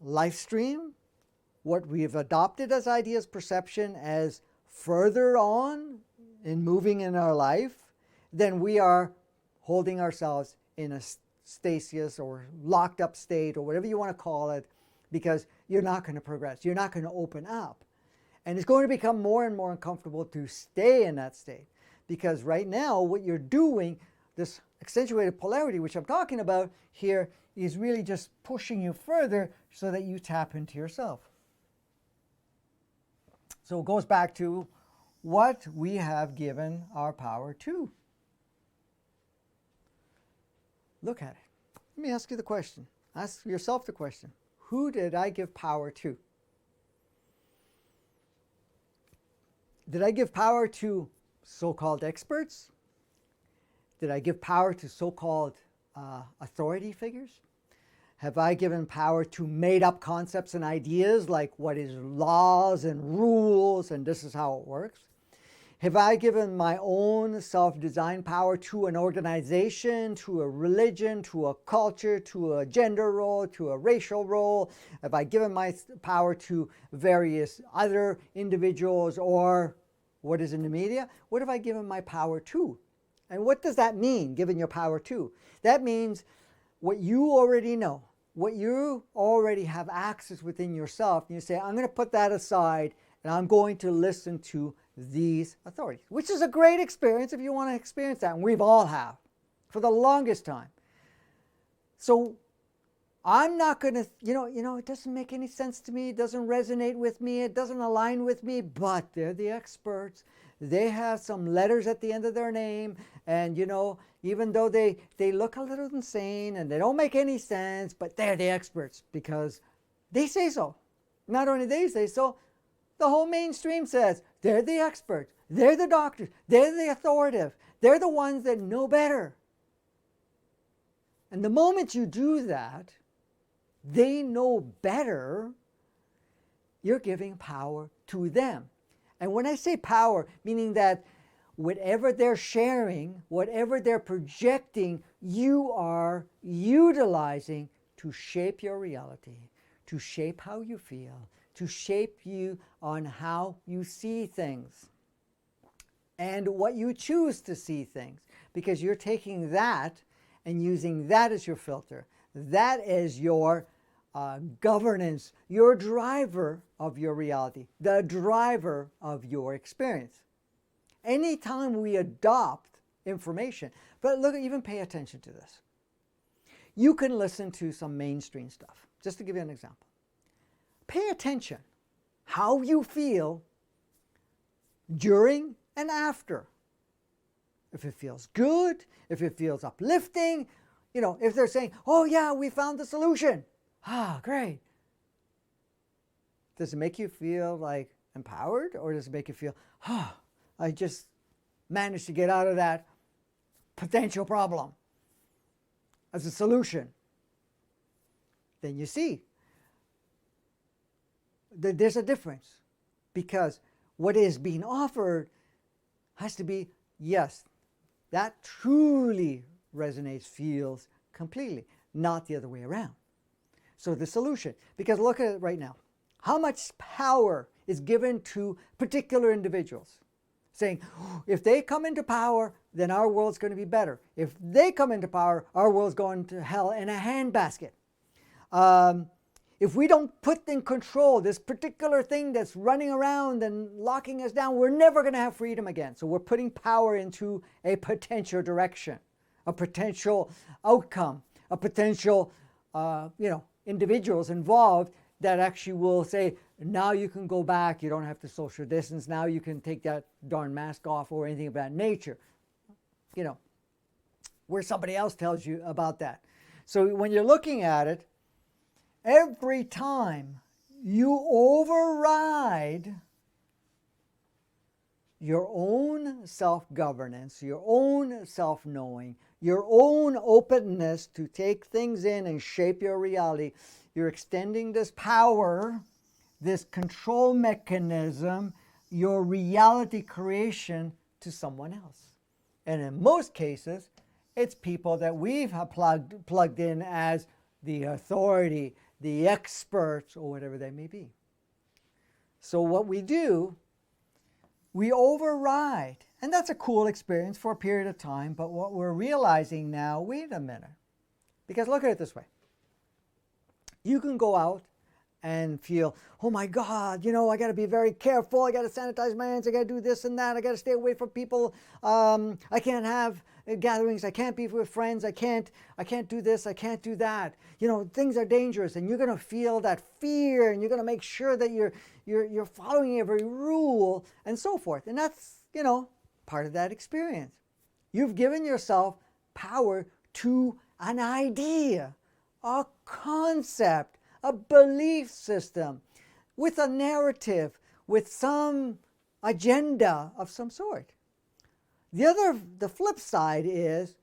life stream, what we've adopted as ideas, perception, as further on in moving in our life, then we are holding ourselves in a stasis or locked up state or whatever you want to call it, because you're not going to progress. You're not going to open up. And it's going to become more and more uncomfortable to stay in that state. Because right now, what you're doing, this accentuated polarity, which I'm talking about here, is really just pushing you further so that you tap into yourself. So it goes back to what we have given our power to. Look at it. Let me ask you the question. Ask yourself the question. Who did I give power to? Did I give power to so-called experts? Did I give power to so-called authority figures? Have I given power to made-up concepts and ideas like what is laws and rules and this is how it works? Have I given my own self-designed power to an organization, to a religion, to a culture, to a gender role, to a racial role? Have I given my power to various other individuals or what is in the media? What have I given my power to? And what does that mean, giving your power to? That means what you already know, what you already have access within yourself. And you say, I'm going to put that aside and I'm going to listen to these authorities, which is a great experience if you want to experience that. And we've all have for the longest time. So I'm not going to, it doesn't make any sense to me. It doesn't resonate with me. It doesn't align with me, but they're the experts. They have some letters at the end of their name. And, even though they look a little insane and they don't make any sense, but they're the experts because they say so. Not only they say so, the whole mainstream says they're the experts. They're the doctors. They're the authoritative. They're the ones that know better. And the moment you do that, they know better, you're giving power to them. And when I say power, meaning that whatever they're sharing, whatever they're projecting, you are utilizing to shape your reality, to shape how you feel, to shape you on how you see things and what you choose to see things, because you're taking that and using that as your filter. That is your governance, your driver of your reality, the driver of your experience. Anytime we adopt information, but look, even pay attention to this. You can listen to some mainstream stuff. Just to give you an example. Pay attention how you feel during and after. If it feels good, if it feels uplifting, if they're saying, oh yeah, we found the solution. Ah, great. Does it make you feel like empowered, or does it make you feel, I just managed to get out of that potential problem as a solution? Then you see that there's a difference, because what is being offered has to be, yes, that truly resonates, feels completely, not the other way around. So the solution, because look at it right now. How much power is given to particular individuals? Saying, if they come into power, then our world's going to be better. If they come into power, our world's going to hell in a handbasket. If we don't put in control this particular thing that's running around and locking us down, we're never going to have freedom again. So we're putting power into a potential direction, a potential outcome, a potential, individuals involved that actually will say, now you can go back, you don't have to social distance, now you can take that darn mask off or anything of that nature. Where somebody else tells you about that. So when you're looking at it, every time you override your own self-governance, your own self-knowing, your own openness to take things in and shape your reality, you're extending this power, this control mechanism, your reality creation to someone else. And in most cases, it's people that we've plugged in as the authority, the experts, or whatever they may be. So what we do, we override. And that's a cool experience for a period of time, but what we're realizing now, wait a minute. Because look at it this way. You can go out and feel, oh my God, I got to be very careful. I got to sanitize my hands. I got to do this and that. I got to stay away from people. I can't have gatherings. I can't be with friends. I can't do this. I can't do that. You know, things are dangerous, and you're going to feel that fear, and you're going to make sure that you're following every rule and so forth. And that's, you know, part of that experience. You've given yourself power to an idea, a concept, a belief system, with a narrative, with some agenda of some sort. The flip side is,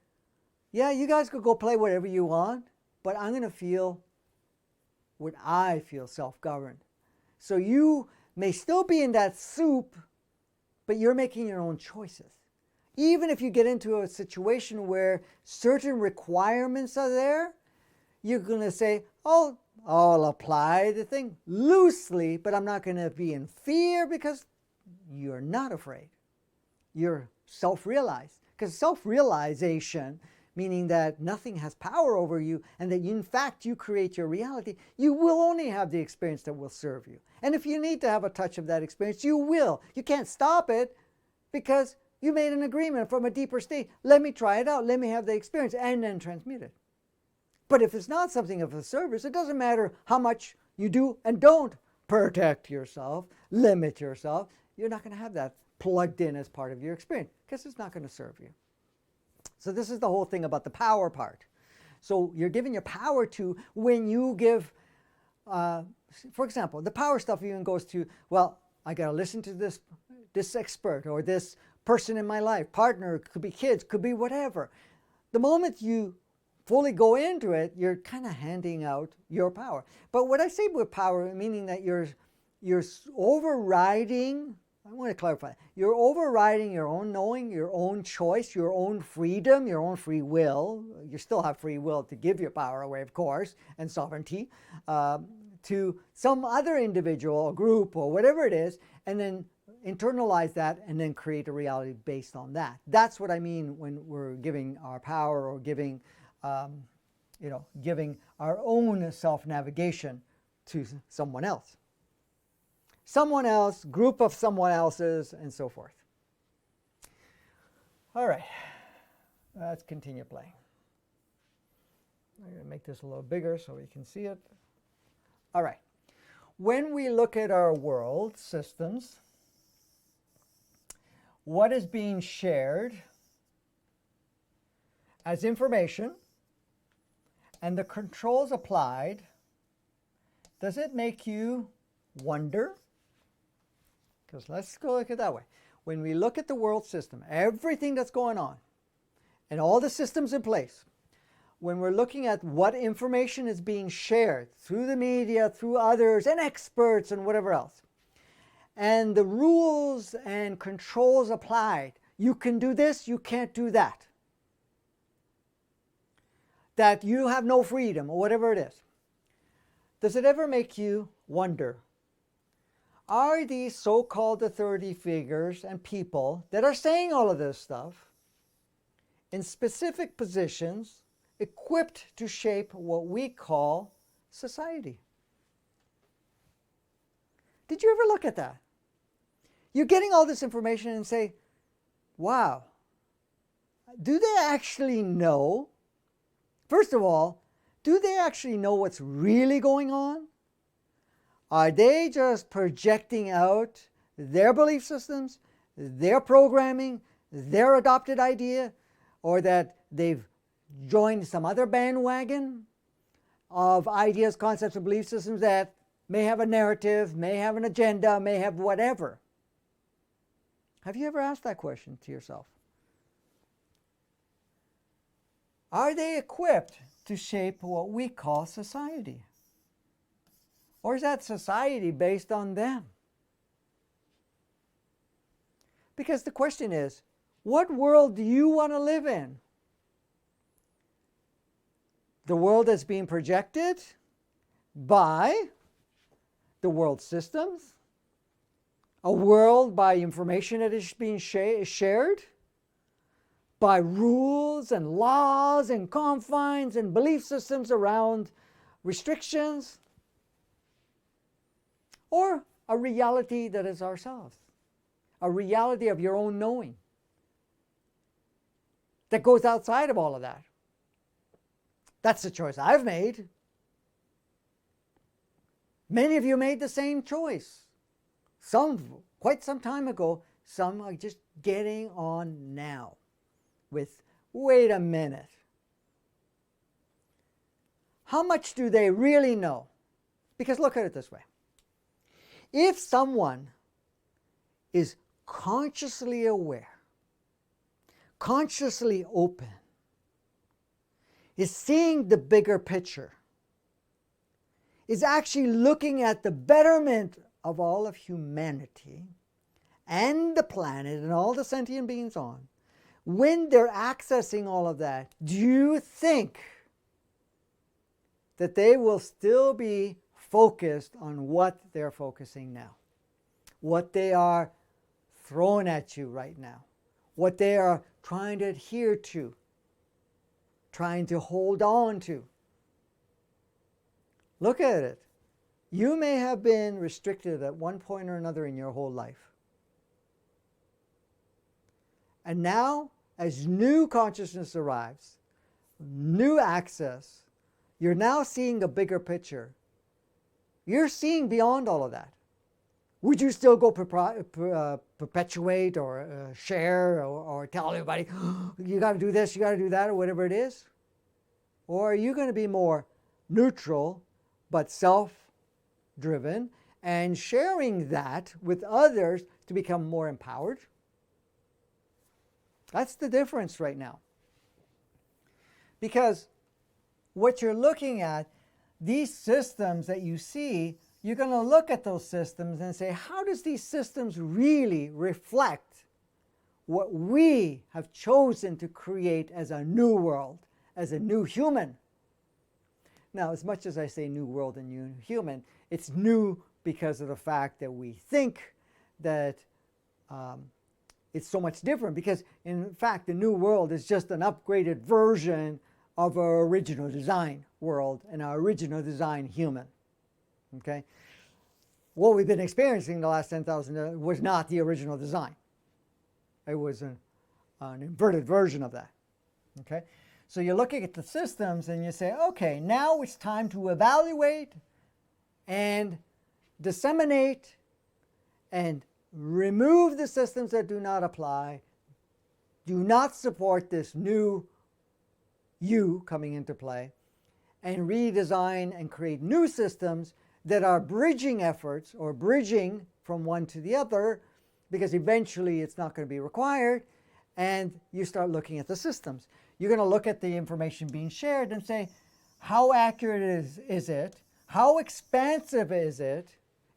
yeah, you guys could go play whatever you want, but I'm going to feel what I feel self-governed. So you may still be in that soup, but you're making your own choices. Even if you get into a situation where certain requirements are there, you're going to say, oh, I'll apply the thing loosely, but I'm not going to be in fear because you're not afraid. You're self-realized. Because self-realization, meaning that nothing has power over you and that in fact you create your reality, you will only have the experience that will serve you. And if you need to have a touch of that experience, you will. You can't stop it because you made an agreement from a deeper state. Let me try it out. Let me have the experience and then transmute it. But if it's not something of a service, it doesn't matter how much you do and don't protect yourself, limit yourself. You're not going to have that plugged in as part of your experience because it's not going to serve you. So this is the whole thing about the power part. So you're giving your power to when you give, for example, the power stuff even goes to, well, I got to listen to this expert or this person in my life, partner, could be kids, could be whatever. The moment you fully go into it, you're kind of handing out your power. But what I say with power, meaning that you're overriding, I want to clarify, you're overriding your own knowing, your own choice, your own freedom, your own free will. You still have free will to give your power away, of course, and sovereignty, to some other individual or group or whatever it is, and then internalize that and then create a reality based on that. That's what I mean when we're giving our power or giving giving our own self-navigation to someone else. Someone else, group of someone else's, and so forth. All right, let's continue playing. I'm going to make this a little bigger so we can see it. All right, when we look at our world systems, what is being shared as information and the controls applied, does it make you wonder? Because let's go look at it that way. When we look at the world system, everything that's going on, and all the systems in place, when we're looking at what information is being shared through the media, through others, and experts, and whatever else, and the rules and controls applied, you can do this, you can't do that. That you have no freedom, or whatever it is. Does it ever make you wonder, are these so-called authority figures and people that are saying all of this stuff in specific positions equipped to shape what we call society? Did you ever look at that? You're getting all this information and say, wow, do they actually know? First of all, do they actually know what's really going on? Are they just projecting out their belief systems, their programming, their adopted idea, or that they've joined some other bandwagon of ideas, concepts, and belief systems that may have a narrative, may have an agenda, may have whatever? Have you ever asked that question to yourself? Are they equipped to shape what we call society? Or is that society based on them? Because the question is, what world do you want to live in? The world that's being projected by the world systems? A world by information that is being shared? By rules and laws and confines and belief systems around restrictions? Or a reality that is ourselves? A reality of your own knowing? that goes outside of all of that. That's the choice I've made. Many of you made the same choice. Some quite some time ago, some are just getting on now with, wait a minute. How much do they really know? Because look at it this way. If someone is consciously aware, consciously open, is seeing the bigger picture, is actually looking at the betterment of all of humanity and the planet and all the sentient beings on, when they're accessing all of that, do you think that they will still be focused on what they're focusing now? What they are throwing at you right now? What they are trying to adhere to? Trying to hold on to? Look at it. You may have been restricted at one point or another in your whole life. And now, as new consciousness arrives, new access, you're now seeing a bigger picture. You're seeing beyond all of that. Would you still go perpetuate or share or tell everybody, you got to do this, you got to do that, or whatever it is? Or are you going to be more neutral but self-driven and sharing that with others to become more empowered? That's the difference right now. Because what you're looking at, these systems that you see, you're going to look at those systems and say, how does these systems really reflect what we have chosen to create as a new world, as a new human? Now, as much as I say new world and new human, it's new because of the fact that we think that it's so much different, because in fact the new world is just an upgraded version of our original design world and our original design human. Okay? What we've been experiencing the last 10,000 years was not the original design. It was an inverted version of that. Okay? So you're looking at the systems and you say, okay, now it's time to evaluate and disseminate and remove the systems that do not apply, do not support this new you coming into play, and redesign and create new systems that are bridging efforts or bridging from one to the other, because eventually it's not going to be required, and you start looking at the systems. You're going to look at the information being shared and say, how accurate is it? How expansive is it?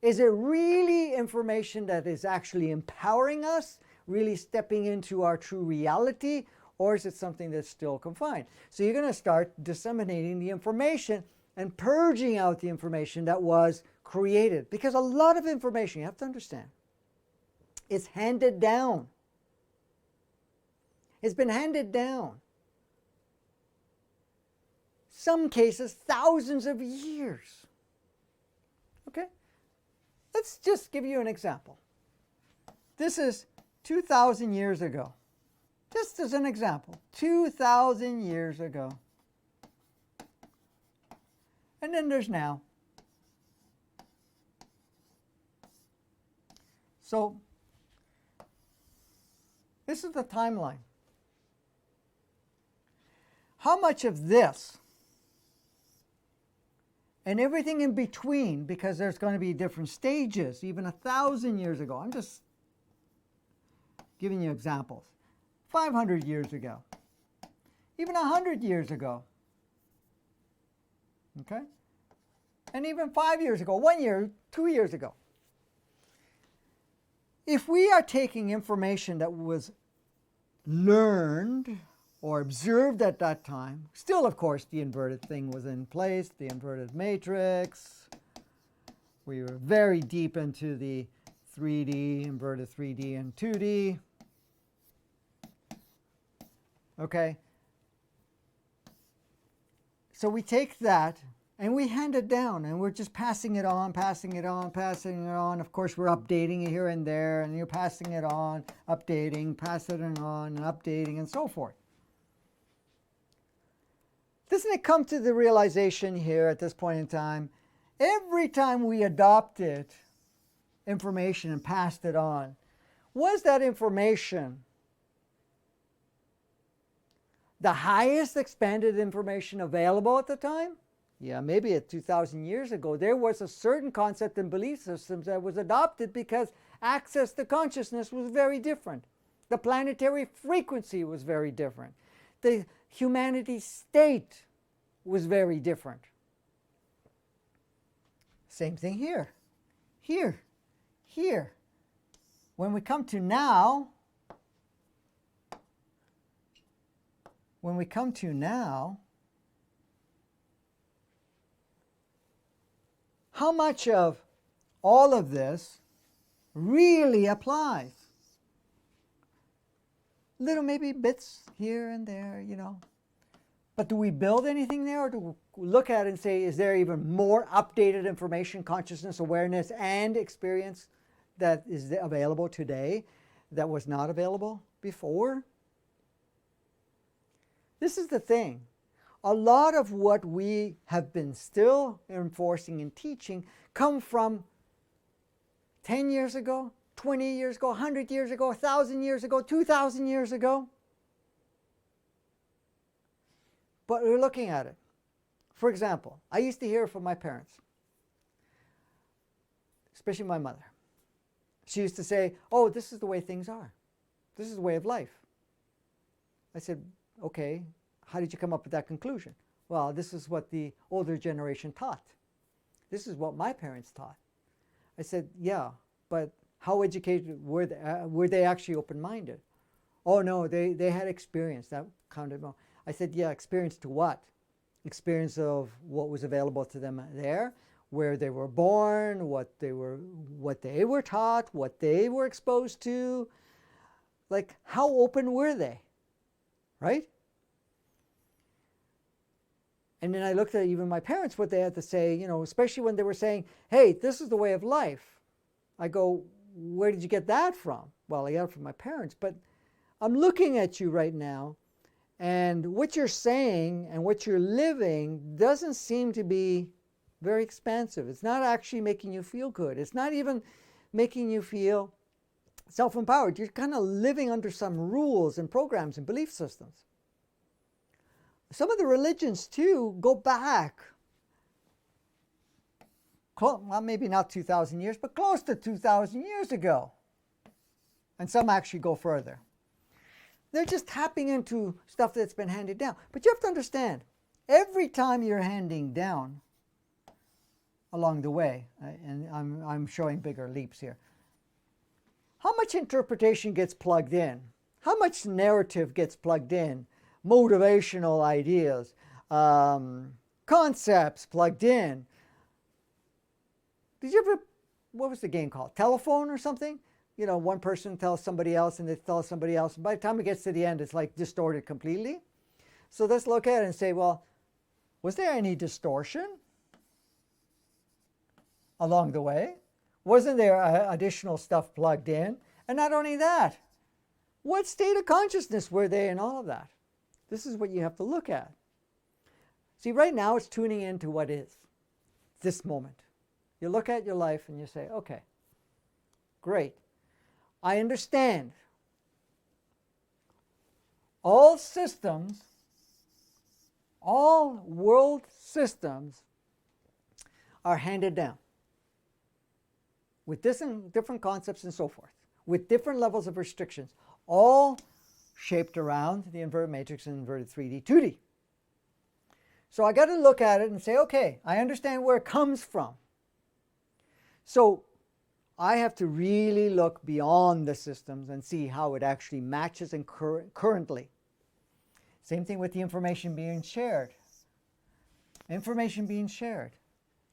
Is it really information that is actually empowering us, really stepping into our true reality, or is it something that's still confined? So you're going to start disseminating the information and purging out the information that was created. Because a lot of information, you have to understand, is handed down. It's been handed down. Some cases, thousands of years. Okay? Let's just give you an example. This is 2,000 years ago. Just as an example, 2,000 years ago. And then there's now. So, this is the timeline. How much of this and everything in between, because there's going to be different stages, even 1,000 years ago. I'm just giving you examples. 500 years ago, even 100 years ago, okay? And even 5 years ago, 1 year, 2 years ago. If we are taking information that was learned or observed at that time, still, of course, the inverted thing was in place, the inverted matrix. We were very deep into the 3D, inverted 3D and 2D. Okay? So we take that and we hand it down, and we're just passing it on, passing it on, passing it on. Of course, we're updating it here and there, and you're passing it on, updating, passing it on, and updating, and so forth. Doesn't it come to the realization here at this point in time, every time we adopted information and passed it on, was that information the highest expanded information available at the time? Yeah, maybe at 2,000 years ago, there was a certain concept and belief systems that was adopted because access to consciousness was very different. The planetary frequency was very different. The humanity state was very different. Same thing here, here, here. When we come to now, how much of all of this really applies? Little maybe bits here and there, you know. But do we build anything there, or do we look at it and say, is there even more updated information, consciousness, awareness, and experience that is available today that was not available before? This is the thing. A lot of what we have been still enforcing and teaching come from 10 years ago, 20 years ago, 100 years ago, 1,000 years ago, 2,000 years ago. But we're looking at it. For example, I used to hear from my parents, especially my mother. She used to say, oh, this is the way things are. This is the way of life. I said, okay, how did you come up with that conclusion? Well, this is what the older generation taught. This is what my parents taught. I said, yeah, but how educated were they? Were they actually open-minded? Oh, no, they had experience. That counted more. I said, yeah, experience to what? Experience of what was available to them there, where they were born, what they were taught, what they were exposed to. Like, how open were they? Right? And then I looked at even my parents, what they had to say, you know, especially when they were saying, hey, this is the way of life. I go, where did you get that from? Well, I got it from my parents, but I'm looking at you right now, and what you're saying and what you're living doesn't seem to be very expansive. It's not actually making you feel good. It's not even making you feel self-empowered. You're kind of living under some rules and programs and belief systems. Some of the religions, too, go back, well, maybe not 2,000 years, but close to 2,000 years ago. And some actually go further. They're just tapping into stuff that's been handed down. But you have to understand, every time you're handing down along the way, and I'm showing bigger leaps here, how much interpretation gets plugged in? How much narrative gets plugged in? Motivational ideas, concepts plugged in. Did you ever, what was the game called? Telephone or something? You know, one person tells somebody else and they tell somebody else. And by the time it gets to the end, it's like distorted completely. So let's look at it and say, well, was there any distortion along the way? Wasn't there additional stuff plugged in? And not only that, what state of consciousness were they in all of that? This is what you have to look at. See, right now it's tuning into what is, this moment. You look at your life and you say, okay, great. I understand. All systems, all world systems are handed down with different concepts and so forth, with different levels of restrictions, all shaped around the inverted matrix and inverted 3D, 2D. So I got to look at it and say, okay, I understand where it comes from. So I have to really look beyond the systems and see how it actually matches and currently. Same thing with the information being shared. Information being shared.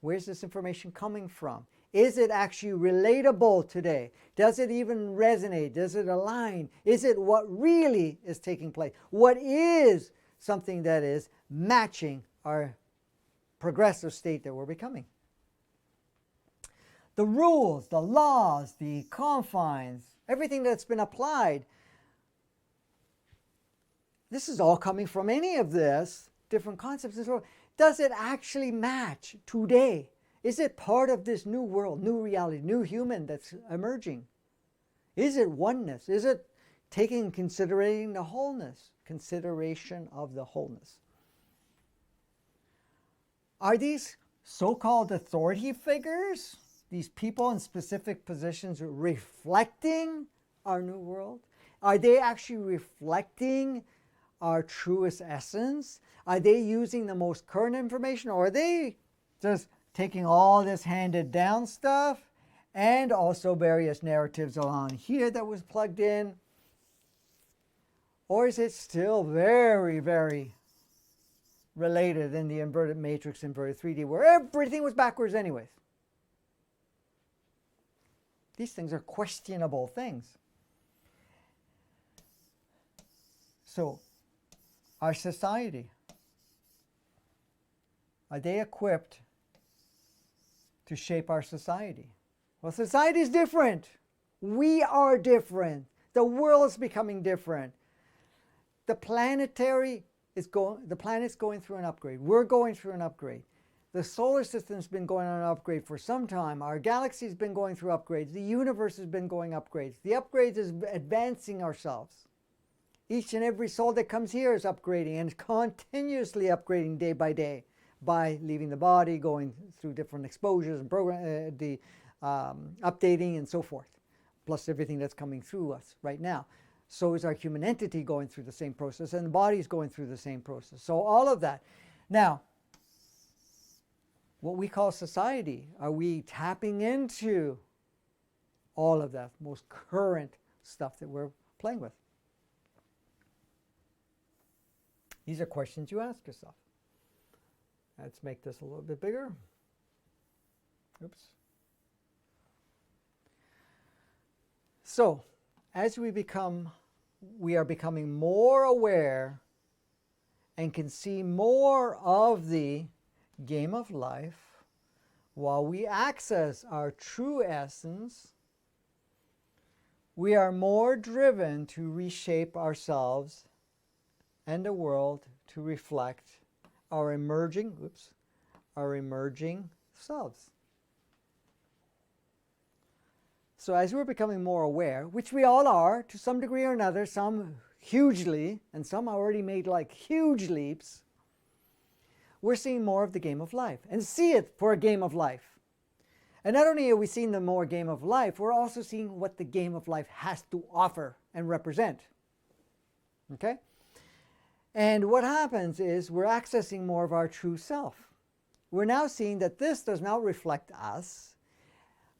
Where's this information coming from? Is it actually relatable today? Does it even resonate? Does it align? Is it what really is taking place? What is something that is matching our progressive state that we're becoming? The rules, the laws, the confines, everything that's been applied, this is all coming from any of this different concepts and so on. Does it actually match today? Is it part of this new world, new reality, new human that's emerging? Is it oneness? Is it taking considering the wholeness, consideration of the wholeness? Are these so-called authority figures, these people in specific positions, reflecting our new world? Are they actually reflecting our truest essence? Are they using the most current information, or are they just taking all this handed down stuff and also various narratives along here that was plugged in? Or is it still very, very related in the inverted matrix, inverted 3D, where everything was backwards anyways? These things are questionable things. So, our society, are they equipped to shape our society? Well, society is different. We are different. The world is becoming different. The planet's going through an upgrade. We're going through an upgrade. The solar system's been going on an upgrade for some time. Our galaxy's been going through upgrades. The universe has been going upgrades. The upgrades is advancing ourselves. Each and every soul that comes here is upgrading and continuously upgrading day by day by leaving the body, going through different exposures and updating and so forth, plus everything that's coming through us right now. So is our human entity going through the same process, and the body is going through the same process. So all of that. Now, what we call society, are we tapping into all of that most current stuff that we're playing with? These are questions you ask yourself. Let's make this a little bit bigger. Oops. So, as we are becoming more aware and can see more of the game of life while we access our true essence, we are more driven to reshape ourselves and the world to reflect our emerging selves. So as we're becoming more aware, which we all are to some degree or another, some hugely, and some already made like huge leaps, we're seeing more of the game of life and see it for a game of life. And not only are we seeing the more game of life, we're also seeing what the game of life has to offer and represent. Okay? And what happens is we're accessing more of our true self. We're now seeing that this does not reflect us.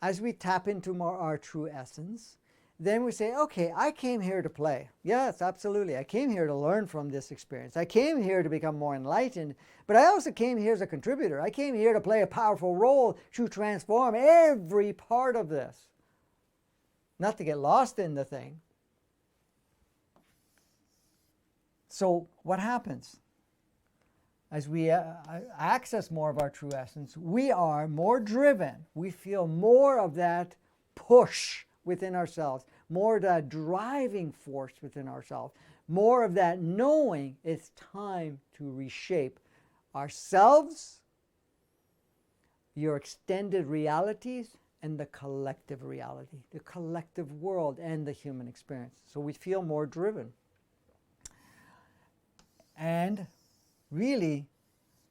As we tap into more our true essence, then we say, okay, I came here to play. Yes, absolutely. I came here to learn from this experience. I came here to become more enlightened, but I also came here as a contributor. I came here to play a powerful role to transform every part of this. Not to get lost in the thing. So what happens? As we access more of our true essence, we are more driven. We feel more of that push within ourselves, more of that driving force within ourselves, more of that knowing it's time to reshape ourselves, your extended realities, and the collective reality, the collective world, and the human experience. So we feel more driven. And really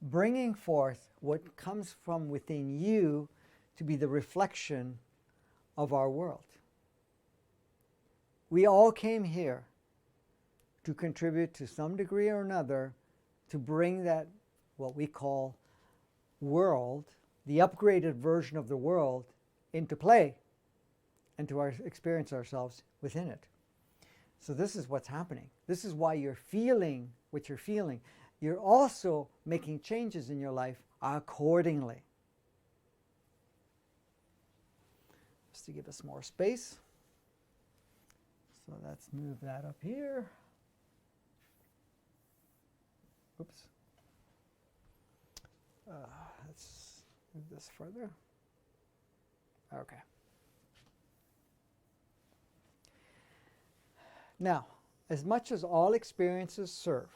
bringing forth what comes from within you to be the reflection of our world. We all came here to contribute to some degree or another to bring that, what we call world, the upgraded version of the world, into play and to experience ourselves within it. So this is what's happening. This is why you're feeling what you're feeling. You're also making changes in your life accordingly. Just to give us more space. So let's move that up here. Oops. Let's move this further. Okay. Now, as much as all experiences serve,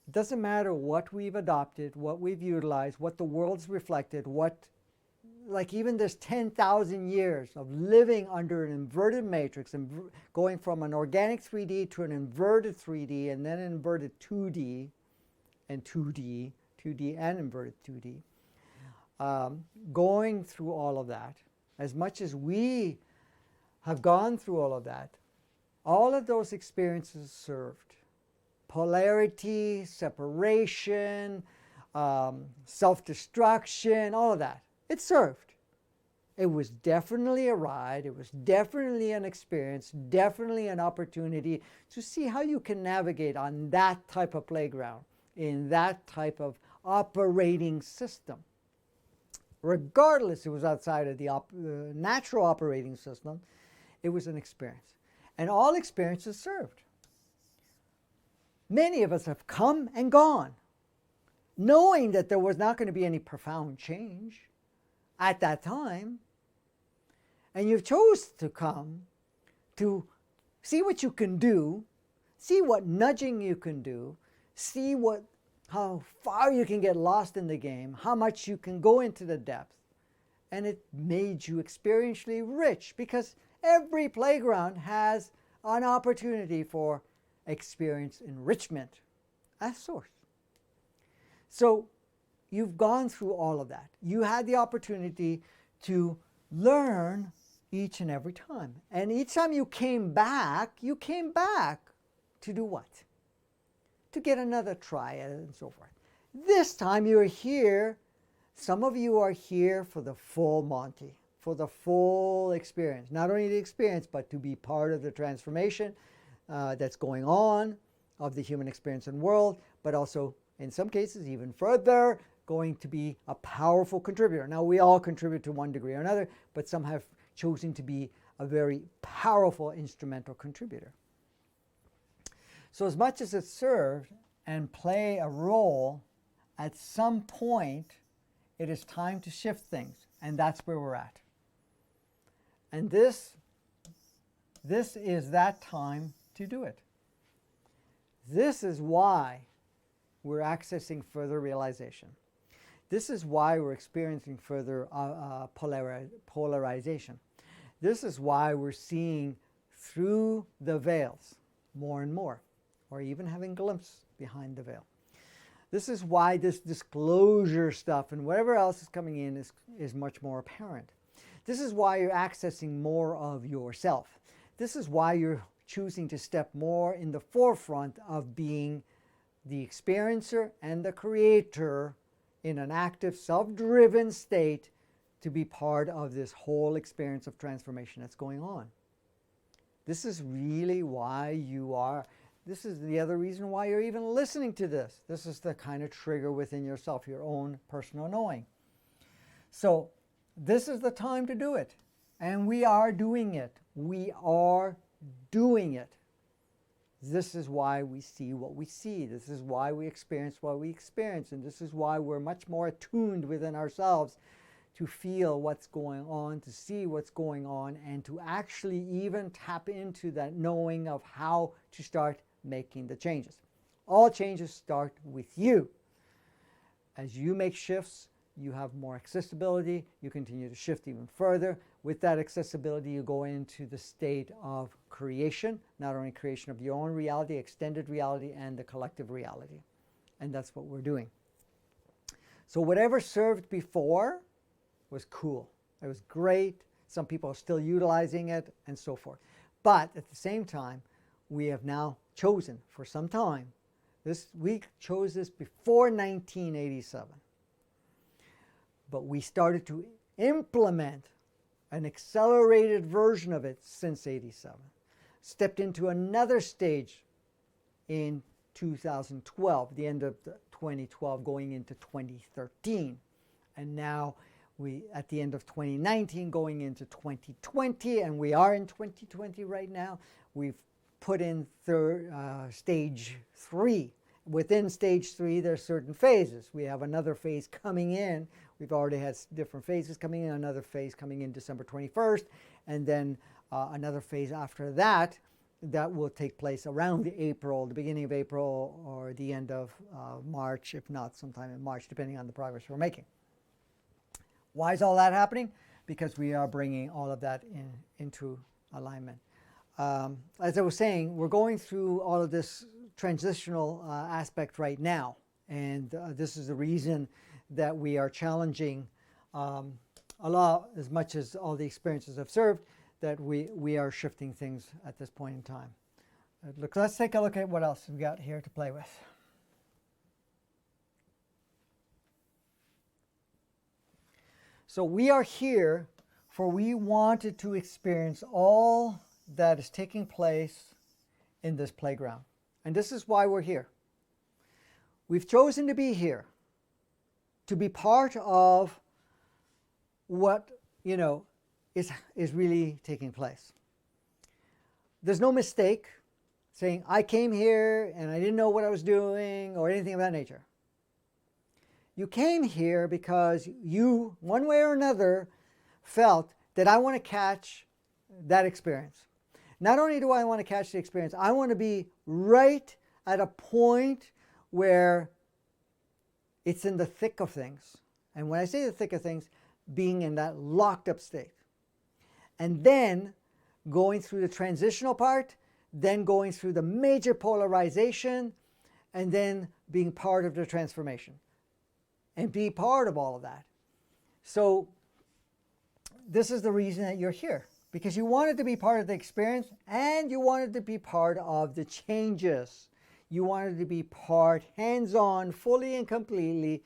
It doesn't matter what we've adopted, what we've utilized, what the world's reflected, like even this 10,000 years of living under an inverted matrix and going from an organic 3D to an inverted 3D and then an inverted 2D and 2D and inverted 2D, going through all of that, as much as we have gone through all of those experiences served. Polarity, separation, self-destruction, all of that. It served. It was definitely a ride. It was definitely an experience, definitely an opportunity to see how you can navigate on that type of playground, in that type of operating system. Regardless, it was outside of the natural operating system, it was an experience. And all experiences served. Many of us have come and gone, knowing that there was not going to be any profound change at that time. And you've chose to come to see what you can do, see what nudging you can do, see how far you can get lost in the game, how much you can go into the depth. And it made you experientially rich, because every playground has an opportunity for experience enrichment as source. So you've gone through all of that. You had the opportunity to learn each and every time. And each time you came back to do what? To get another try at it and so forth. This time you're here, some of you are here for the full Monty, for the full experience. Not only the experience, but to be part of the transformation that's going on of the human experience and world, but also in some cases even further, going to be a powerful contributor. Now, we all contribute to one degree or another, but some have chosen to be a very powerful instrumental contributor. So as much as it served and play a role, at some point it is time to shift things, and that's where we're at. And this is that time to do it. This is why we're accessing further realization. This is why we're experiencing further polarization. This is why we're seeing through the veils more and more, or even having a glimpse behind the veil. This is why this disclosure stuff and whatever else is coming in is much more apparent. This is why you're accessing more of yourself. This is why you're choosing to step more in the forefront of being the experiencer and the creator in an active, self-driven state to be part of this whole experience of transformation that's going on. This is really why you are. This is the other reason why you're even listening to this. This is the kind of trigger within yourself, your own personal knowing. So this is the time to do it. And we are doing it. We are doing it. This is why we see what we see. This is why we experience what we experience. And this is why we're much more attuned within ourselves to feel what's going on, to see what's going on, and to actually even tap into that knowing of how to start making the changes. All changes start with you. As you make shifts, you have more accessibility. You continue to shift even further. With that accessibility, you go into the state of creation, not only creation of your own reality, extended reality, and the collective reality. And that's what we're doing. So whatever served before was cool. It was great. Some people are still utilizing it and so forth. But at the same time, we have now chosen for some time. We chose this before 1987. But we started to implement an accelerated version of it since 87. Stepped into another stage in 2012, the end of 2012, going into 2013. And now at the end of 2019, going into 2020, and we are in 2020 right now, we've put in stage 3. Within stage 3, there's certain phases. We have another phase coming in. We've already had different phases coming in, another phase coming in December 21st, and then another phase after that that will take place around April, the beginning of April or the end of March, if not sometime in March, depending on the progress we're making. Why is all that happening? Because we are bringing all of that into alignment. As I was saying, we're going through all of this transitional aspect right now, and this is the reason that we are challenging Allah as much as all the experiences have served, that we are shifting things at this point in time. Look, let's take a look at what else we've got here to play with. So we are here for we wanted to experience all that is taking place in this playground. And this is why we're here. We've chosen to be here, to be part of what, is really taking place. There's no mistake saying, I came here and I didn't know what I was doing or anything of that nature. You came here because you, one way or another, felt that I want to catch that experience. Not only do I want to catch the experience, I want to be right at a point where it's in the thick of things. And when I say the thick of things, being in that locked up state. And then going through the transitional part, then going through the major polarization, and then being part of the transformation. And be part of all of that. So this is the reason that you're here. Because you wanted to be part of the experience and you wanted to be part of the changes. You wanted to be part, hands-on, fully and completely,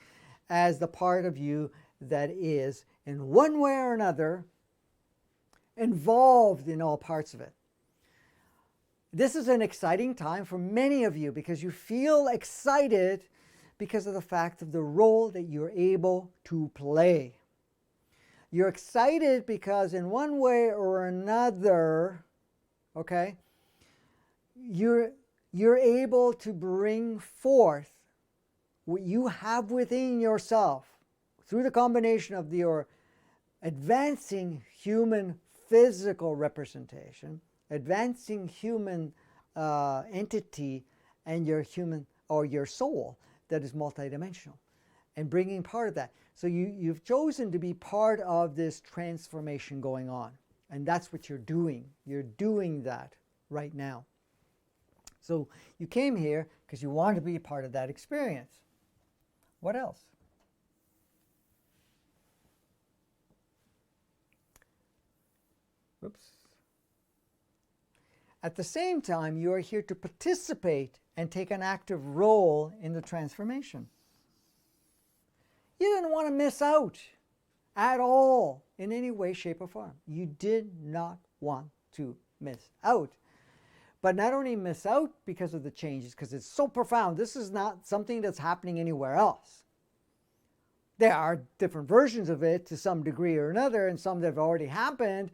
as the part of you that is, in one way or another, involved in all parts of it. This is an exciting time for many of you because you feel excited because of the fact of the role that you're able to play. You're excited because in one way or another, okay, you're able to bring forth what you have within yourself through the combination of your advancing human physical representation, advancing human entity, and your human or your soul that is multidimensional, and bringing part of that. So you've chosen to be part of this transformation going on, and that's what you're doing. You're doing that right now. So you came here because you want to be a part of that experience. What else? Oops. At the same time, you are here to participate and take an active role in the transformation. You didn't want to miss out at all in any way, shape, or form. You did not want to miss out. But not only miss out because of the changes, because it's so profound. This is not something that's happening anywhere else. There are different versions of it to some degree or another, and some that have already happened.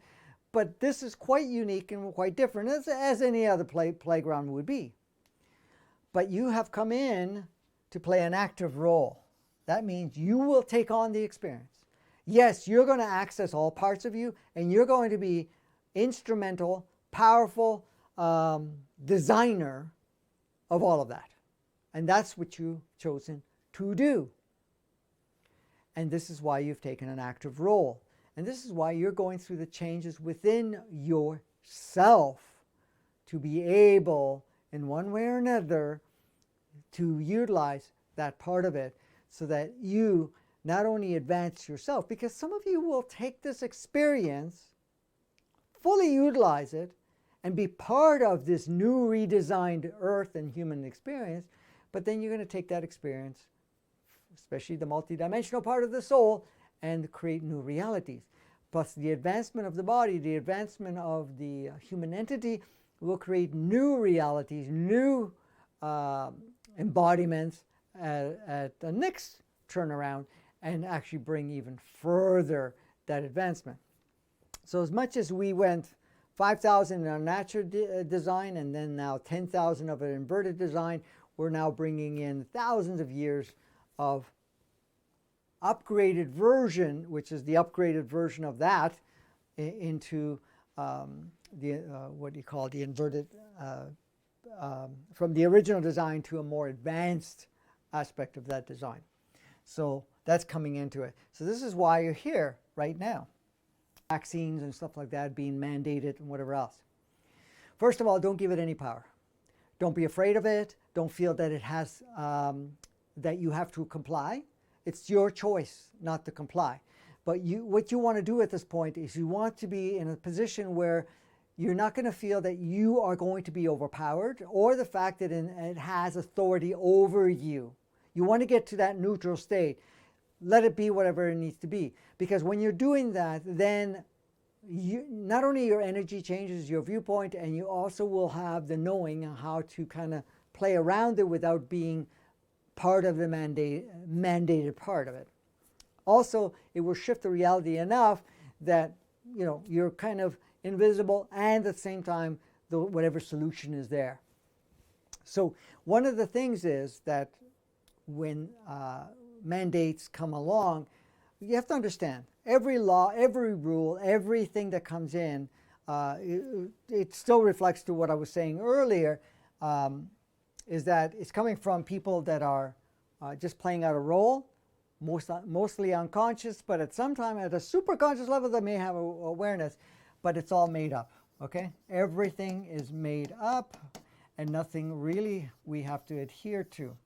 But this is quite unique and quite different, as any other playground would be. But you have come in to play an active role. That means you will take on the experience. Yes, you're going to access all parts of you, and you're going to be instrumental, powerful designer of all of that. And that's what you've chosen to do. And this is why you've taken an active role. And this is why you're going through the changes within yourself to be able, in one way or another, to utilize that part of it so that you not only advance yourself, because some of you will take this experience, fully utilize it, and be part of this new redesigned earth and human experience, but then you're going to take that experience, especially the multidimensional part of the soul, and create new realities. Plus the advancement of the body, the advancement of the human entity will create new realities, new embodiments at the next turnaround, and actually bring even further that advancement. So as much as we went 5,000 in our natural design and then now 10,000 of an inverted design, we're now bringing in thousands of years of upgraded version, which is the upgraded version of that, into what do you call it, the inverted, from the original design to a more advanced aspect of that design. So that's coming into it. So this is why you're here right now. Vaccines and stuff like that being mandated and whatever else. First of all, don't give it any power. Don't be afraid of it. Don't feel that it has, that you have to comply. It's your choice not to comply. But what you want to do at this point is you want to be in a position where you're not going to feel that you are going to be overpowered or the fact that it has authority over you. You want to get to that neutral state. Let it be whatever it needs to be. Because when you're doing that, then not only your energy changes, your viewpoint, and you also will have the knowing how to kind of play around it without being part of the mandated part of it. Also, it will shift the reality enough that you're kind of invisible, and at the same time, whatever solution is there. So one of the things is that when mandates come along, you have to understand every law, every rule, everything that comes in, it still reflects to what I was saying earlier, is that it's coming from people that are just playing out a role, mostly unconscious, but at some time at a super conscious level they may have awareness, but it's all made up, okay? Everything is made up and nothing really we have to adhere to.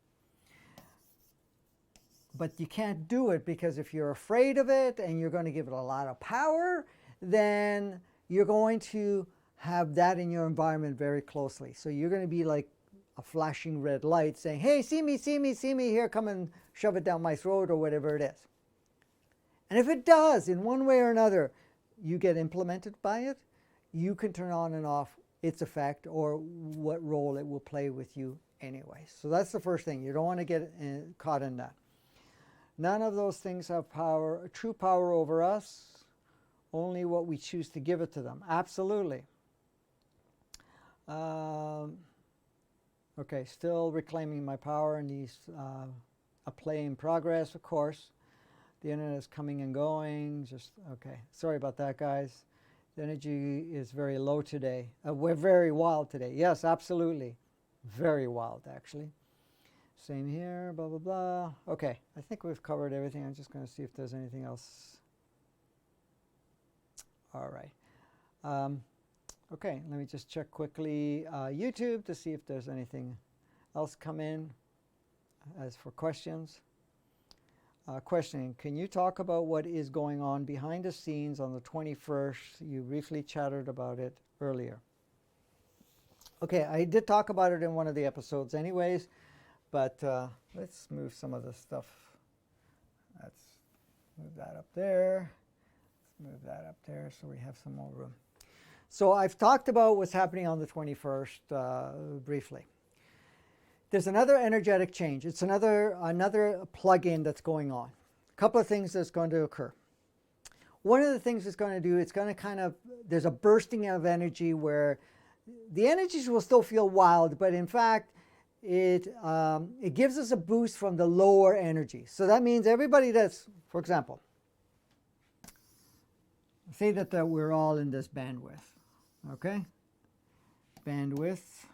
But you can't do it because if you're afraid of it and you're going to give it a lot of power, then you're going to have that in your environment very closely. So you're going to be like a flashing red light saying, hey, see me, see me, see me, here, come and shove it down my throat or whatever it is. And if it does, in one way or another, you get implemented by it, you can turn on and off its effect or what role it will play with you anyway. So that's the first thing. You don't want to get caught in that. None of those things have power, true power over us, only what we choose to give it to them. Absolutely. Okay, still reclaiming my power in these, a play in progress, of course. The internet is coming and going, okay. Sorry about that, guys. The energy is very low today. We're very wild today. Yes, absolutely. Very wild, actually. Same here, blah, blah, blah. Okay, I think we've covered everything. I'm just going to see if there's anything else. All right. Okay, let me just check quickly YouTube to see if there's anything else come in as for questions. Questioning, can you talk about what is going on behind the scenes on the 21st? You briefly chatted about it earlier. Okay, I did talk about it in one of the episodes anyways. But let's move some of the stuff. Let's move that up there. Let's move that up there so we have some more room. So I've talked about what's happening on the 21st briefly. There's another energetic change. It's another plug-in that's going on. A couple of things that's going to occur. One of the things it's going to do, it's going to kind of, there's a bursting of energy where the energies will still feel wild, but in fact, it gives us a boost from the lower energy. So that means everybody that's, for example, say that we're all in this bandwidth, okay? Bandwidth.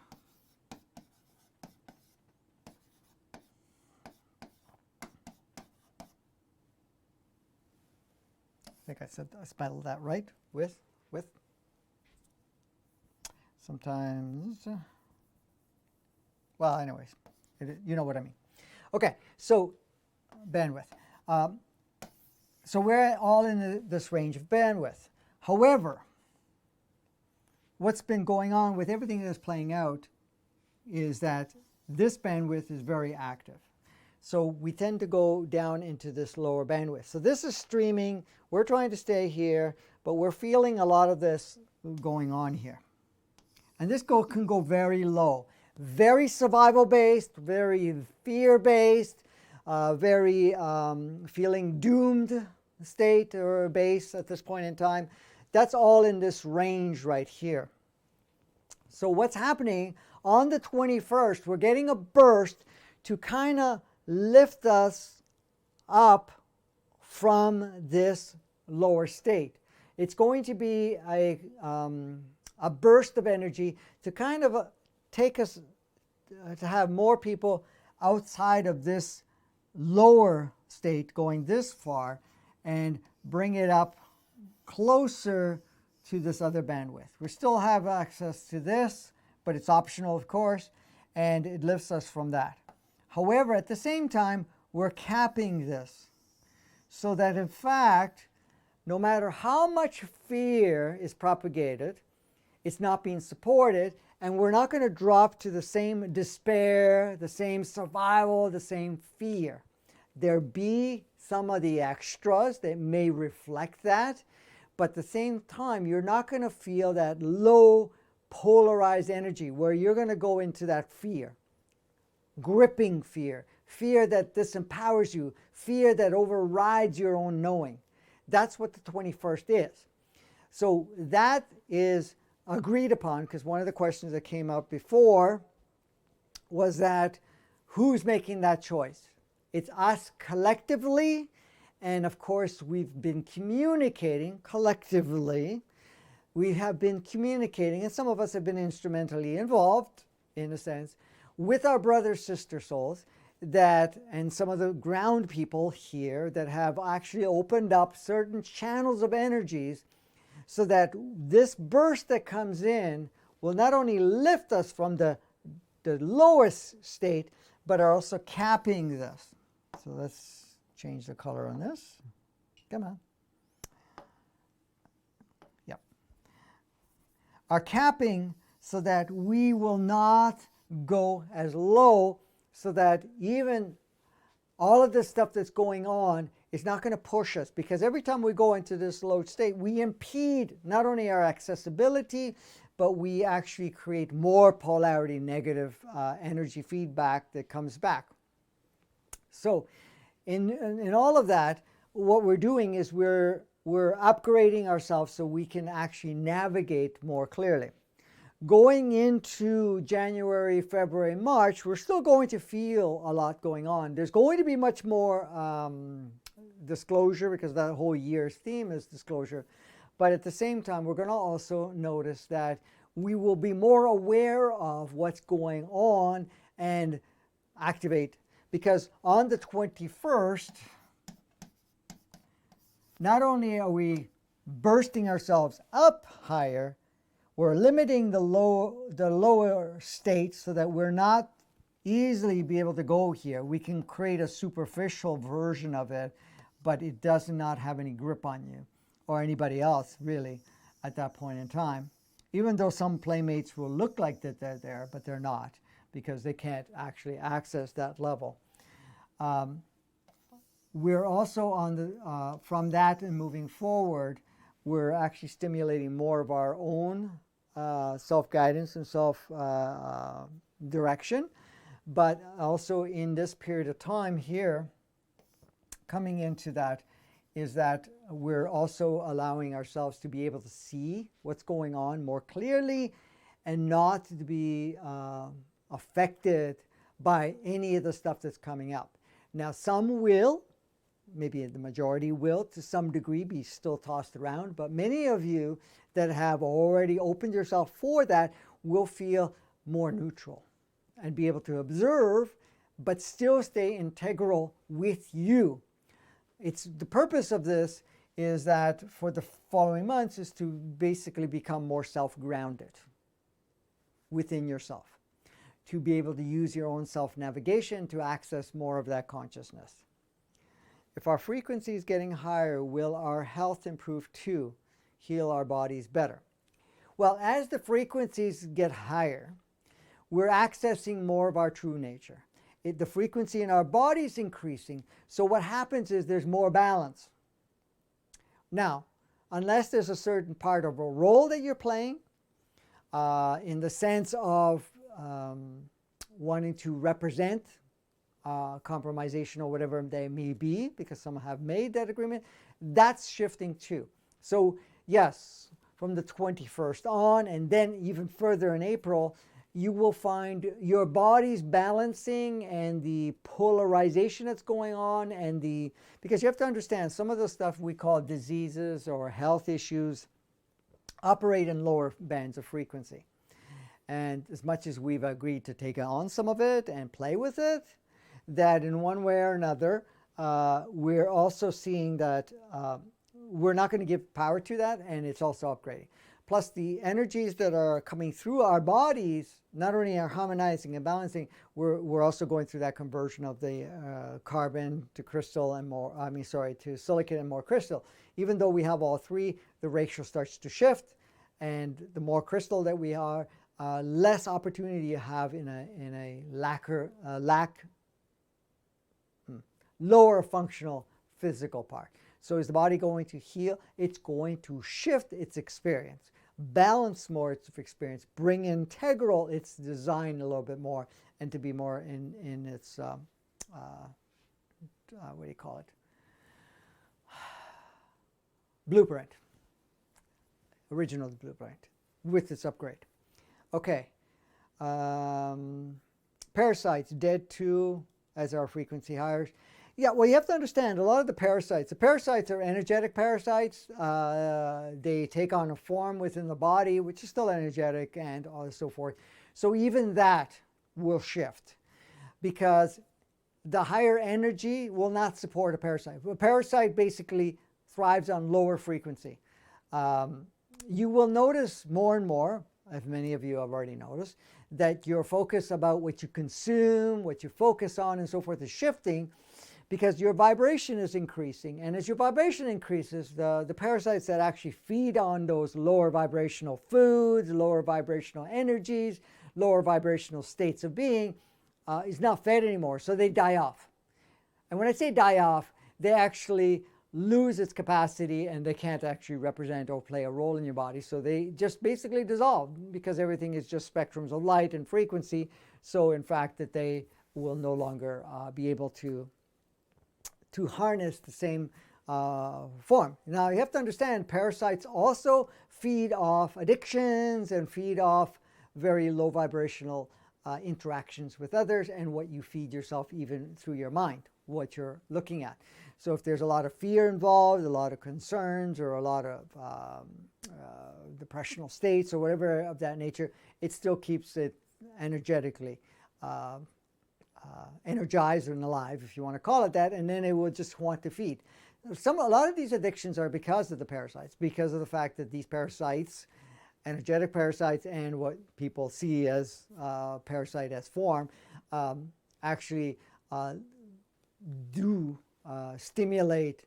I think I spelled that right, with. Sometimes, well, anyways, you know what I mean. Okay, so bandwidth. So we're all in this range of bandwidth. However, what's been going on with everything that's playing out is that this bandwidth is very active. So we tend to go down into this lower bandwidth. So this is streaming. We're trying to stay here, but we're feeling a lot of this going on here. And this can go very low. Very survival-based, very fear-based, very feeling doomed state or base at this point in time. That's all in this range right here. So what's happening on the 21st, we're getting a burst to kind of lift us up from this lower state. It's going to be a burst of energy to kind of take us to have more people outside of this lower state going this far and bring it up closer to this other bandwidth. We still have access to this, but it's optional, of course, and it lifts us from that. However, at the same time, we're capping this so that, in fact, no matter how much fear is propagated, it's not being supported, and we're not going to drop to the same despair, the same survival, the same fear. There be some of the extras that may reflect that, but at the same time, you're not going to feel that low polarized energy where you're going to go into that fear, gripping fear, fear that disempowers you, fear that overrides your own knowing. That's what the 21st is. So that is agreed upon, because one of the questions that came up before was that who's making that choice? It's us collectively, and of course we've been communicating collectively. We have been communicating, and some of us have been instrumentally involved, in a sense, with our brother sister souls that, and some of the ground people here that have actually opened up certain channels of energies so that this burst that comes in will not only lift us from the lowest state, but are also capping this. So let's change the color on this. Come on. Yep. Are capping so that we will not go as low, so that even all of this stuff that's going on is not going to push us, because every time we go into this low state, we impede not only our accessibility, but we actually create more polarity, negative energy feedback that comes back. So in all of that, what we're doing is we're upgrading ourselves so we can actually navigate more clearly. Going into January, February, March, we're still going to feel a lot going on. There's going to be much more disclosure, because that whole year's theme is disclosure. But at the same time, we're going to also notice that we will be more aware of what's going on and activate. Because on the 21st, not only are we bursting ourselves up higher, we're limiting the lower state so that we're not easily be able to go here. We can create a superficial version of it, but it does not have any grip on you or anybody else really at that point in time. Even though some playmates will look like that they're there, but they're not, because they can't actually access that level. We're also on the from that and moving forward, we're actually stimulating more of our own self-guidance and self-direction. But also in this period of time here, coming into that, is that we're also allowing ourselves to be able to see what's going on more clearly and not to be affected by any of the stuff that's coming up. Now, some will, maybe the majority will, to some degree, be still tossed around, but many of you that have already opened yourself for that will feel more neutral and be able to observe, but still stay integral with you. It's the purpose of this is that for the following months is to basically become more self-grounded within yourself, to be able to use your own self-navigation to access more of that consciousness. If our frequency is getting higher, will our health improve too? Heal our bodies better? Well, as the frequencies get higher, we're accessing more of our true nature. The frequency in our body is increasing, so what happens is there's more balance. Now, unless there's a certain part of a role that you're playing, in the sense of wanting to represent compromisation or whatever they may be, because some have made that agreement, that's shifting too. So yes, from the 21st on, and then even further in April, you will find your body's balancing and the polarization that's going on, and because you have to understand some of the stuff we call diseases or health issues operate in lower bands of frequency. And as much as we've agreed to take on some of it and play with it, that in one way or another, we're also seeing that we're not going to give power to that, and it's also upgrading. Plus, the energies that are coming through our bodies not only are harmonizing and balancing, we're also going through that conversion of the carbon to crystal and more, to silicon and more crystal. Even though we have all three, the ratio starts to shift, and the more crystal that we are, less opportunity you have in a lower functional physical part. So is the body going to heal? It's going to shift its experience, balance more its experience, bring integral its design a little bit more, and to be more in its, what do you call it? Blueprint, original blueprint with its upgrade. Okay, parasites, dead too, as our frequency higher. Yeah, well, you have to understand a lot of the parasites are energetic parasites. They take on a form within the body, which is still energetic and so forth. So even that will shift because the higher energy will not support a parasite. A parasite basically thrives on lower frequency. You will notice more and more, as many of you have already noticed, that your focus about what you consume, what you focus on, and so forth is shifting because your vibration is increasing. And as your vibration increases, the parasites that actually feed on those lower vibrational foods, lower vibrational energies, lower vibrational states of being is not fed anymore. So they die off. And when I say die off, they actually lose its capacity and they can't actually represent or play a role in your body. So they just basically dissolve because everything is just spectrums of light and frequency. So in fact that they will no longer be able to harness the same form. Now you have to understand parasites also feed off addictions and feed off very low vibrational interactions with others and what you feed yourself even through your mind, what you're looking at. So if there's a lot of fear involved, a lot of concerns, or a lot of depressional states or whatever of that nature, it still keeps it energetically energized and alive, if you want to call it that, and then it will just want to feed. A lot of these addictions are because of the parasites, because of the fact that these parasites, energetic parasites, and what people see as parasite as form, actually do stimulate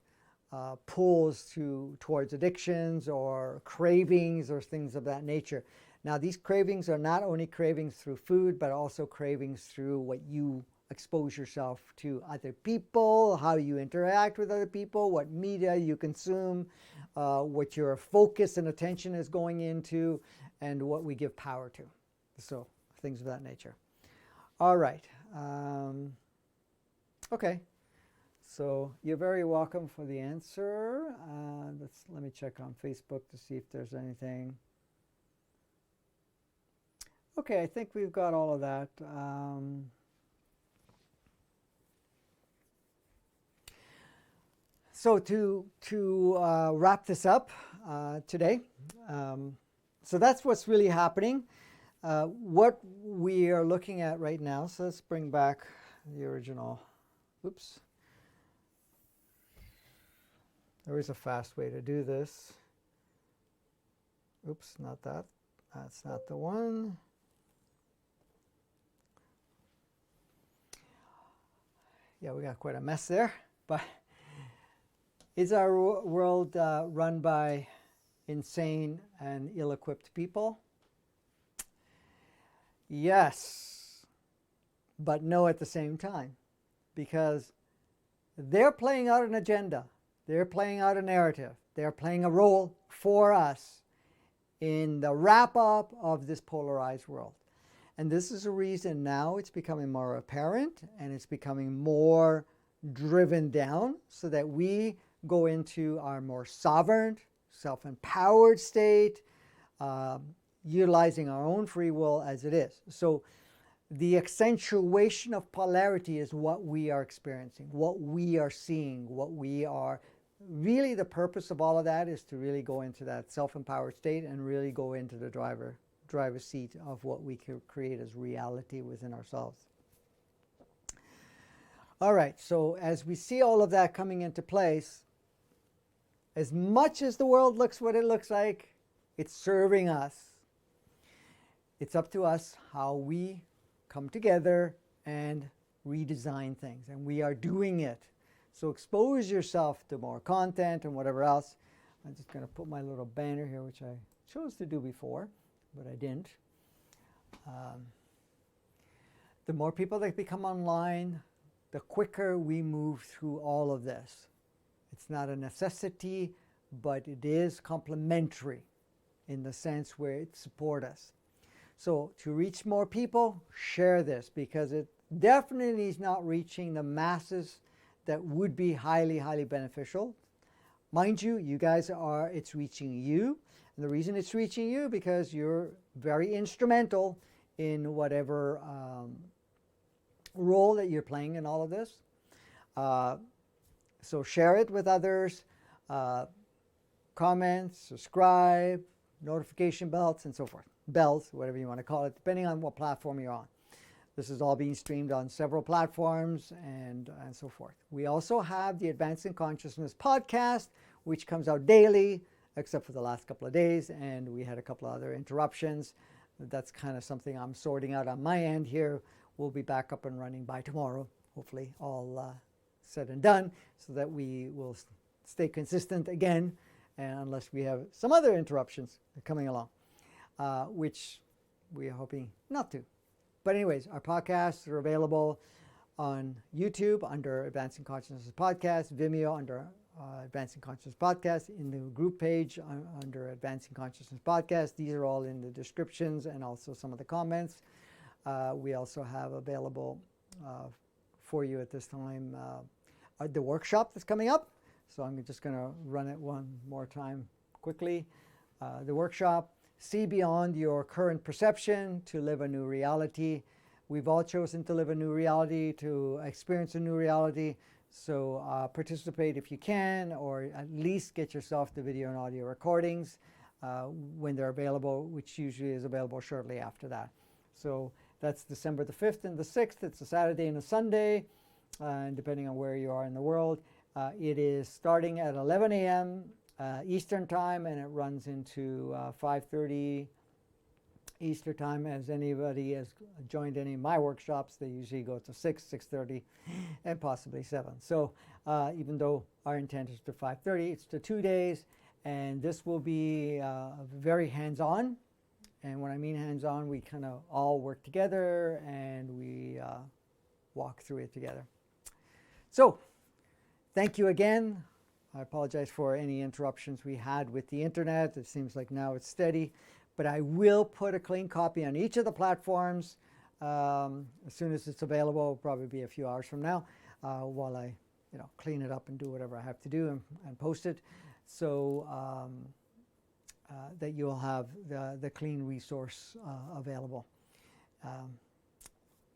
pulls towards addictions or cravings or things of that nature. Now, these cravings are not only cravings through food, but also cravings through what you expose yourself to other people, how you interact with other people, what media you consume, what your focus and attention is going into, and what we give power to. So, things of that nature. All right. Okay. So, you're very welcome for the answer. Let me check on Facebook to see if there's anything. Okay, I think we've got all of that. So to wrap this up today, so that's what's really happening. What we are looking at right now, so let's bring back the original. Oops. There is a fast way to do this. Oops, not that. That's not the one. Yeah, we got quite a mess there. But is our world run by insane and ill-equipped people? Yes, but no at the same time, because they're playing out an agenda. They're playing out a narrative. They're playing a role for us in the wrap-up of this polarized world. And this is a reason now it's becoming more apparent and it's becoming more driven down so that we go into our more sovereign, self-empowered state, utilizing our own free will as it is. So the accentuation of polarity is what we are experiencing, what we are seeing, what we are. Really, the purpose of all of that is to really go into that self-empowered state and really go into the driver's seat of what we can create as reality within ourselves. All right, so as we see all of that coming into place, as much as the world looks what it looks like, it's serving us. It's up to us how we come together and redesign things, and we are doing it. So expose yourself to more content and whatever else. I'm just going to put my little banner here, which I chose to do before, but I didn't. The more people that become online, the quicker we move through all of this. It's not a necessity, but it is complementary in the sense where it supports us. So to reach more people, share this, because it definitely is not reaching the masses that would be highly, highly beneficial. Mind you, you guys are, it's reaching you. And the reason it's reaching you because you're very instrumental in whatever role that you're playing in all of this. So share it with others, comment, subscribe, notification bells, and so forth. Bells, whatever you want to call it, depending on what platform you're on. This is all being streamed on several platforms and so forth. We also have the Advancing Consciousness podcast, which comes out daily, except for the last couple of days, and we had a couple of other interruptions. That's kind of something I'm sorting out on my end here. We'll be back up and running by tomorrow, hopefully all said and done, so that we will stay consistent again, unless we have some other interruptions coming along, which we are hoping not to. But anyways, our podcasts are available on YouTube under Advancing Consciousness Podcast, Vimeo under Advancing Consciousness Podcast, in the group page under Advancing Consciousness Podcast. These are all in the descriptions and also some of the comments. We also have available for you at this time the workshop that's coming up. So I'm just going to run it one more time quickly. The workshop, See Beyond Your Current Perception to Live a New Reality. We've all chosen to live a new reality, to experience a new reality. So participate if you can, or at least get yourself the video and audio recordings when they're available, which usually is available shortly after that. So that's December the 5th and the 6th. It's a Saturday and a Sunday, and depending on where you are in the world. It is starting at 11 a.m. Eastern Time, and it runs into 5:30 Eastern Time. As anybody has joined any of my workshops, they usually go to 6, 6:30, and possibly 7. So even though our intent is to 5:30, it's to 2 days, and this will be very hands-on. And when I mean hands-on, we kind of all work together and we walk through it together. So thank you again. I apologize for any interruptions we had with the internet. It seems like now it's steady, but I will put a clean copy on each of the platforms as soon as it's available. It'll probably be a few hours from now while I clean it up and do whatever I have to do and post it, so that you'll have the clean resource available.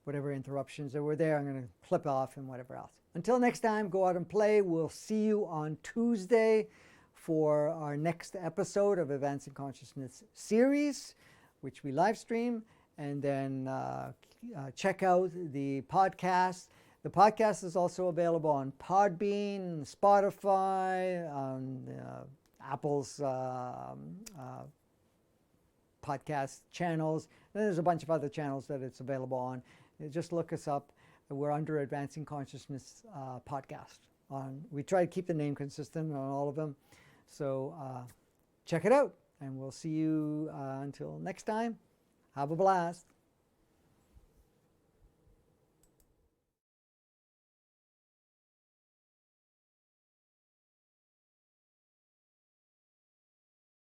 Whatever interruptions that were there, I'm going to clip off and whatever else. Until next time, go out and play. We'll see you on Tuesday for our next episode of Advancing Consciousness series, which we live stream. And then check out the podcast. The podcast is also available on Podbean, Spotify, on Apple's podcast channels. And there's a bunch of other channels that it's available on. Just look us up. We're under Advancing Consciousness podcast. We try to keep the name consistent on all of them. So check it out, and we'll see you until next time. Have a blast.